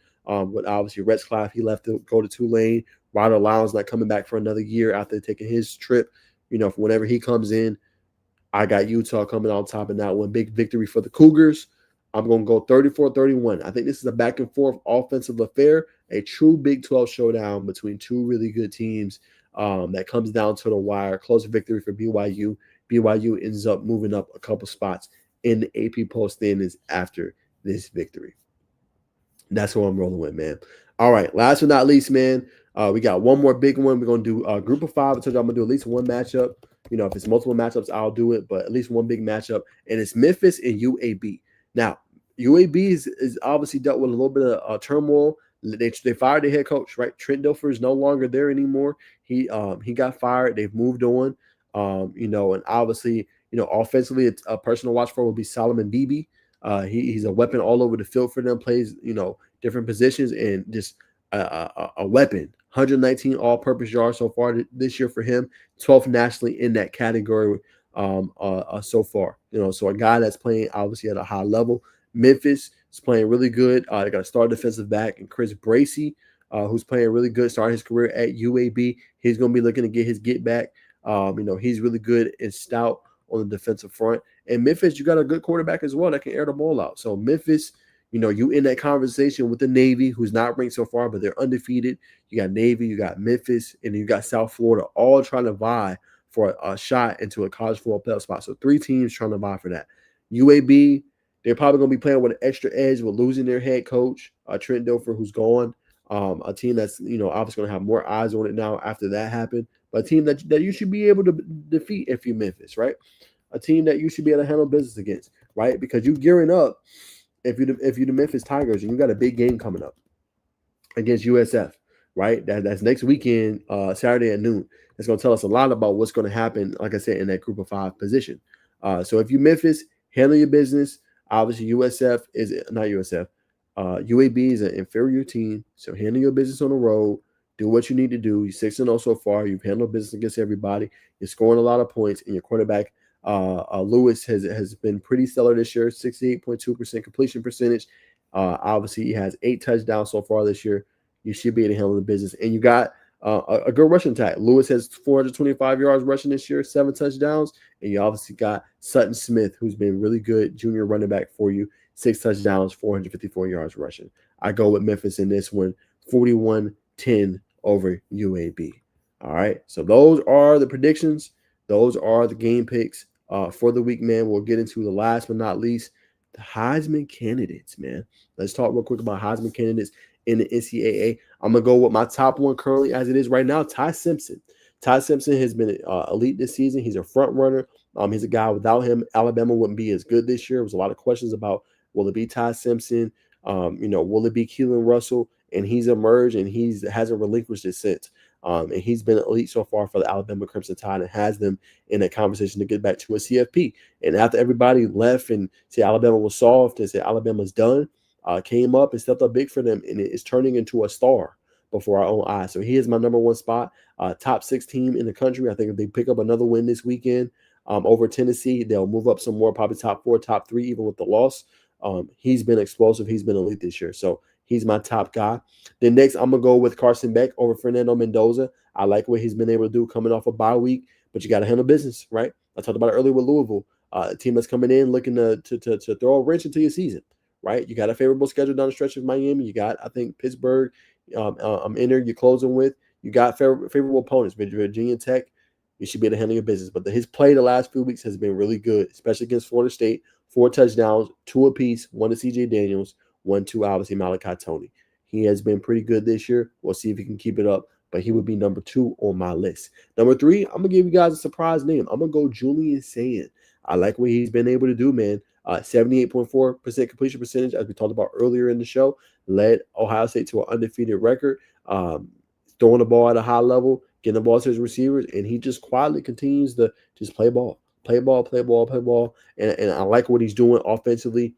with obviously Retzlaff, he left to go to Tulane. Ryder Lyons not coming back for another year after taking his trip. You know, whenever he comes in, I got Utah coming on top of that one. Big victory for the Cougars. I'm going to go 34-31. I think this is a back and forth offensive affair, a true Big 12 showdown between two really good teams that comes down to the wire. Close victory for BYU. BYU ends up moving up a couple spots in the AP poll standings after this victory. That's who I'm rolling with, man. All right, last but not least, man, we got one more big one. We're going to do a group of five. I told you I'm going to do at least one matchup. You know, if it's multiple matchups, I'll do it, but at least one big matchup, and it's Memphis and UAB. Now, UAB is obviously dealt with a little bit of turmoil. They fired their head coach, right? Trent Dilfer is no longer there anymore. He got fired. They've moved on. You know, and obviously, you know, offensively, it's a person to watch for will be Solomon Beebe. He's a weapon all over the field for them. Plays, you know, different positions and just a weapon. 119 all-purpose yards so far this year for him. 12th nationally in that category so far. You know, so a guy that's playing obviously at a high level. Memphis is playing really good. They got a star defensive back and Chris Bracey, who's playing really good, starting his career at UAB. He's going to be looking to get his get back. You know, he's really good and stout on the defensive front. And Memphis, you got a good quarterback as well that can air the ball out. So Memphis, you know, you in that conversation with the Navy, who's not ranked so far, but they're undefeated. You got Navy, you got Memphis, and you got South Florida, all trying to vie for a shot into a college football playoff spot. So three teams trying to vie for that. UAB, they're probably going to be playing with an extra edge with losing their head coach, Trent Dilfer, who's gone. A team that's, you know, obviously going to have more eyes on it now after that happened. But a team that you should be able to defeat if you're Memphis, right? A team that you should be able to handle business against, right? Because you're gearing up if you're the Memphis Tigers and you got a big game coming up against USF, right? That's next weekend, Saturday at noon. It's going to tell us a lot about what's going to happen, like I said, in that group of five position. So if you Memphis, handle your business. Obviously, USF is not USF. UAB is an inferior team, so handle your business on the road. Do what you need to do. You're 6-0 so far. You've handled business against everybody. You're scoring a lot of points, and your quarterback, Lewis, has been pretty stellar this year. 68.2% completion percentage. Obviously, he has 8 touchdowns so far this year. You should be able to handle the business, and you got a good rushing attack. Lewis has 425 yards rushing this year, 7 touchdowns, and you obviously got Sutton Smith, who's been really good junior running back for you, 6 touchdowns, 454 yards rushing. I go with Memphis in this one, 41-10 over UAB. All right, so those are the predictions. Those are the game picks for the week, man. We'll get into the last but not least, the Heisman candidates, man. Let's talk real quick about Heisman candidates in the NCAA. I'm going to go with my top one currently as it is right now, Ty Simpson. Ty Simpson has been elite this season. He's a front runner. He's a guy without him, Alabama wouldn't be as good this year. There was a lot of questions about, will it be Ty Simpson? You know, will it be Keelan Russell? And he's emerged and hasn't relinquished it since. And he's been elite so far for the Alabama Crimson Tide and has them in a conversation to get back to a CFP. And after everybody left and said Alabama was soft and said Alabama's done, came up and stepped up big for them, and it's turning into a star before our own eyes. So he is my number one spot. Top 6 team in the country. I think if they pick up another win this weekend over Tennessee, they'll move up some more, probably top 4, top 3, even with the loss. He's been explosive. He's been elite this year. So he's my top guy. Then next, I'm going to go with Carson Beck over Fernando Mendoza. I like what he's been able to do coming off a bye week, but you got to handle business, right? I talked about it earlier with Louisville, a team that's coming in looking to throw a wrench into your season, right? You got a favorable schedule down the stretch of Miami. You got, I think, Pittsburgh in there you're closing with. You got favorable opponents, Virginia Tech. You should be able to handle your business. But his play the last few weeks has been really good, especially against Florida State. 4 touchdowns, 2 apiece, 1 to C.J. Daniels, 1 to obviously Malachi Tony. He has been pretty good this year. We'll see if he can keep it up, but he would be number 2 on my list. Number 3, I'm going to give you guys a surprise name. I'm going to go Julian Sand. I like what he's been able to do, man. 78.4% completion percentage, as we talked about earlier in the show, led Ohio State to an undefeated record, throwing the ball at a high level, getting the ball to his receivers, and he just quietly continues to just play ball. Play ball. And I like what he's doing offensively,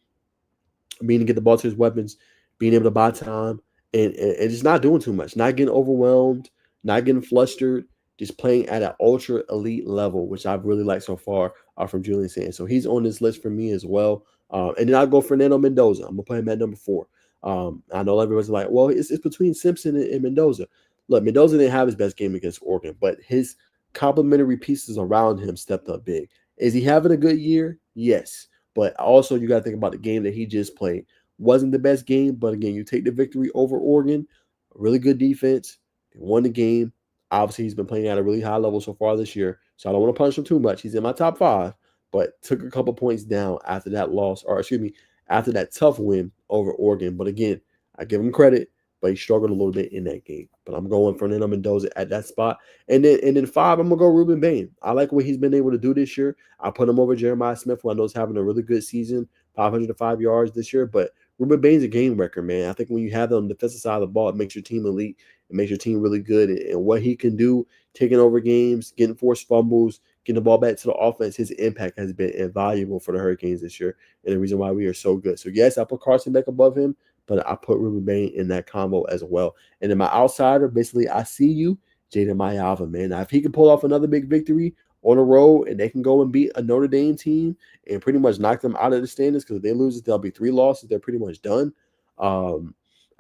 being to get the ball to his weapons, being able to buy time, and just not doing too much, not getting overwhelmed, not getting flustered, just playing at an ultra elite level, which I've really liked so far from Julian Sand. So he's on this list for me as well. And then I'll go Fernando Mendoza. I'm going to put him at number 4. I know everyone's like, well, it's between Simpson and Mendoza. Look, Mendoza didn't have his best game against Oregon, but his complementary pieces around him stepped up big. Is he having a good year? Yes. But also, you got to think about the game that he just played. Wasn't the best game, but again, you take the victory over Oregon. A really good defense. They won the game. Obviously, he's been playing at a really high level so far this year, so I don't want to punish him too much. He's in my top 5, but took a couple points down after that loss, or excuse me, after that tough win over Oregon. But again, I give him credit, but he struggled a little bit in that game. But I'm going Fernando Mendoza at that spot. And then 5, I'm going to go Ruben Bain. I like what he's been able to do this year. I put him over Jeremiah Smith, who I know is having a really good season, 505 yards this year. But Ruben Bain's a game wrecker, man. I think when you have him on the defensive side of the ball, it makes your team elite. It makes your team really good. And what he can do, taking over games, getting forced fumbles, getting the ball back to the offense, his impact has been invaluable for the Hurricanes this year, and the reason why we are so good. So, yes, I put Carson Beck above him, but I put Ruben Bain in that combo as well. And then my outsider, basically, I see you, Jaden Mayava, man. Now, if he can pull off another big victory on the road and they can go and beat a Notre Dame team and pretty much knock them out of the standings, because if they lose it, there'll be 3 losses. They're pretty much done.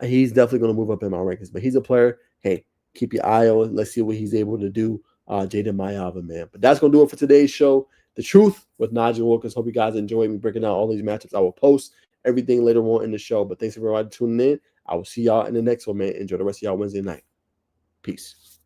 He's definitely going to move up in my rankings. But he's a player. Hey, keep your eye on. Let's see what he's able to do. Jaden Mayava, man. But that's going to do it for today's show. The Truth with Najeh Wilkins. Hope you guys enjoyed me breaking down all these matchups. I will post everything later on in the show. But thanks everybody for tuning in. I will see y'all in the next one, man. Enjoy the rest of y'all Wednesday night. Peace.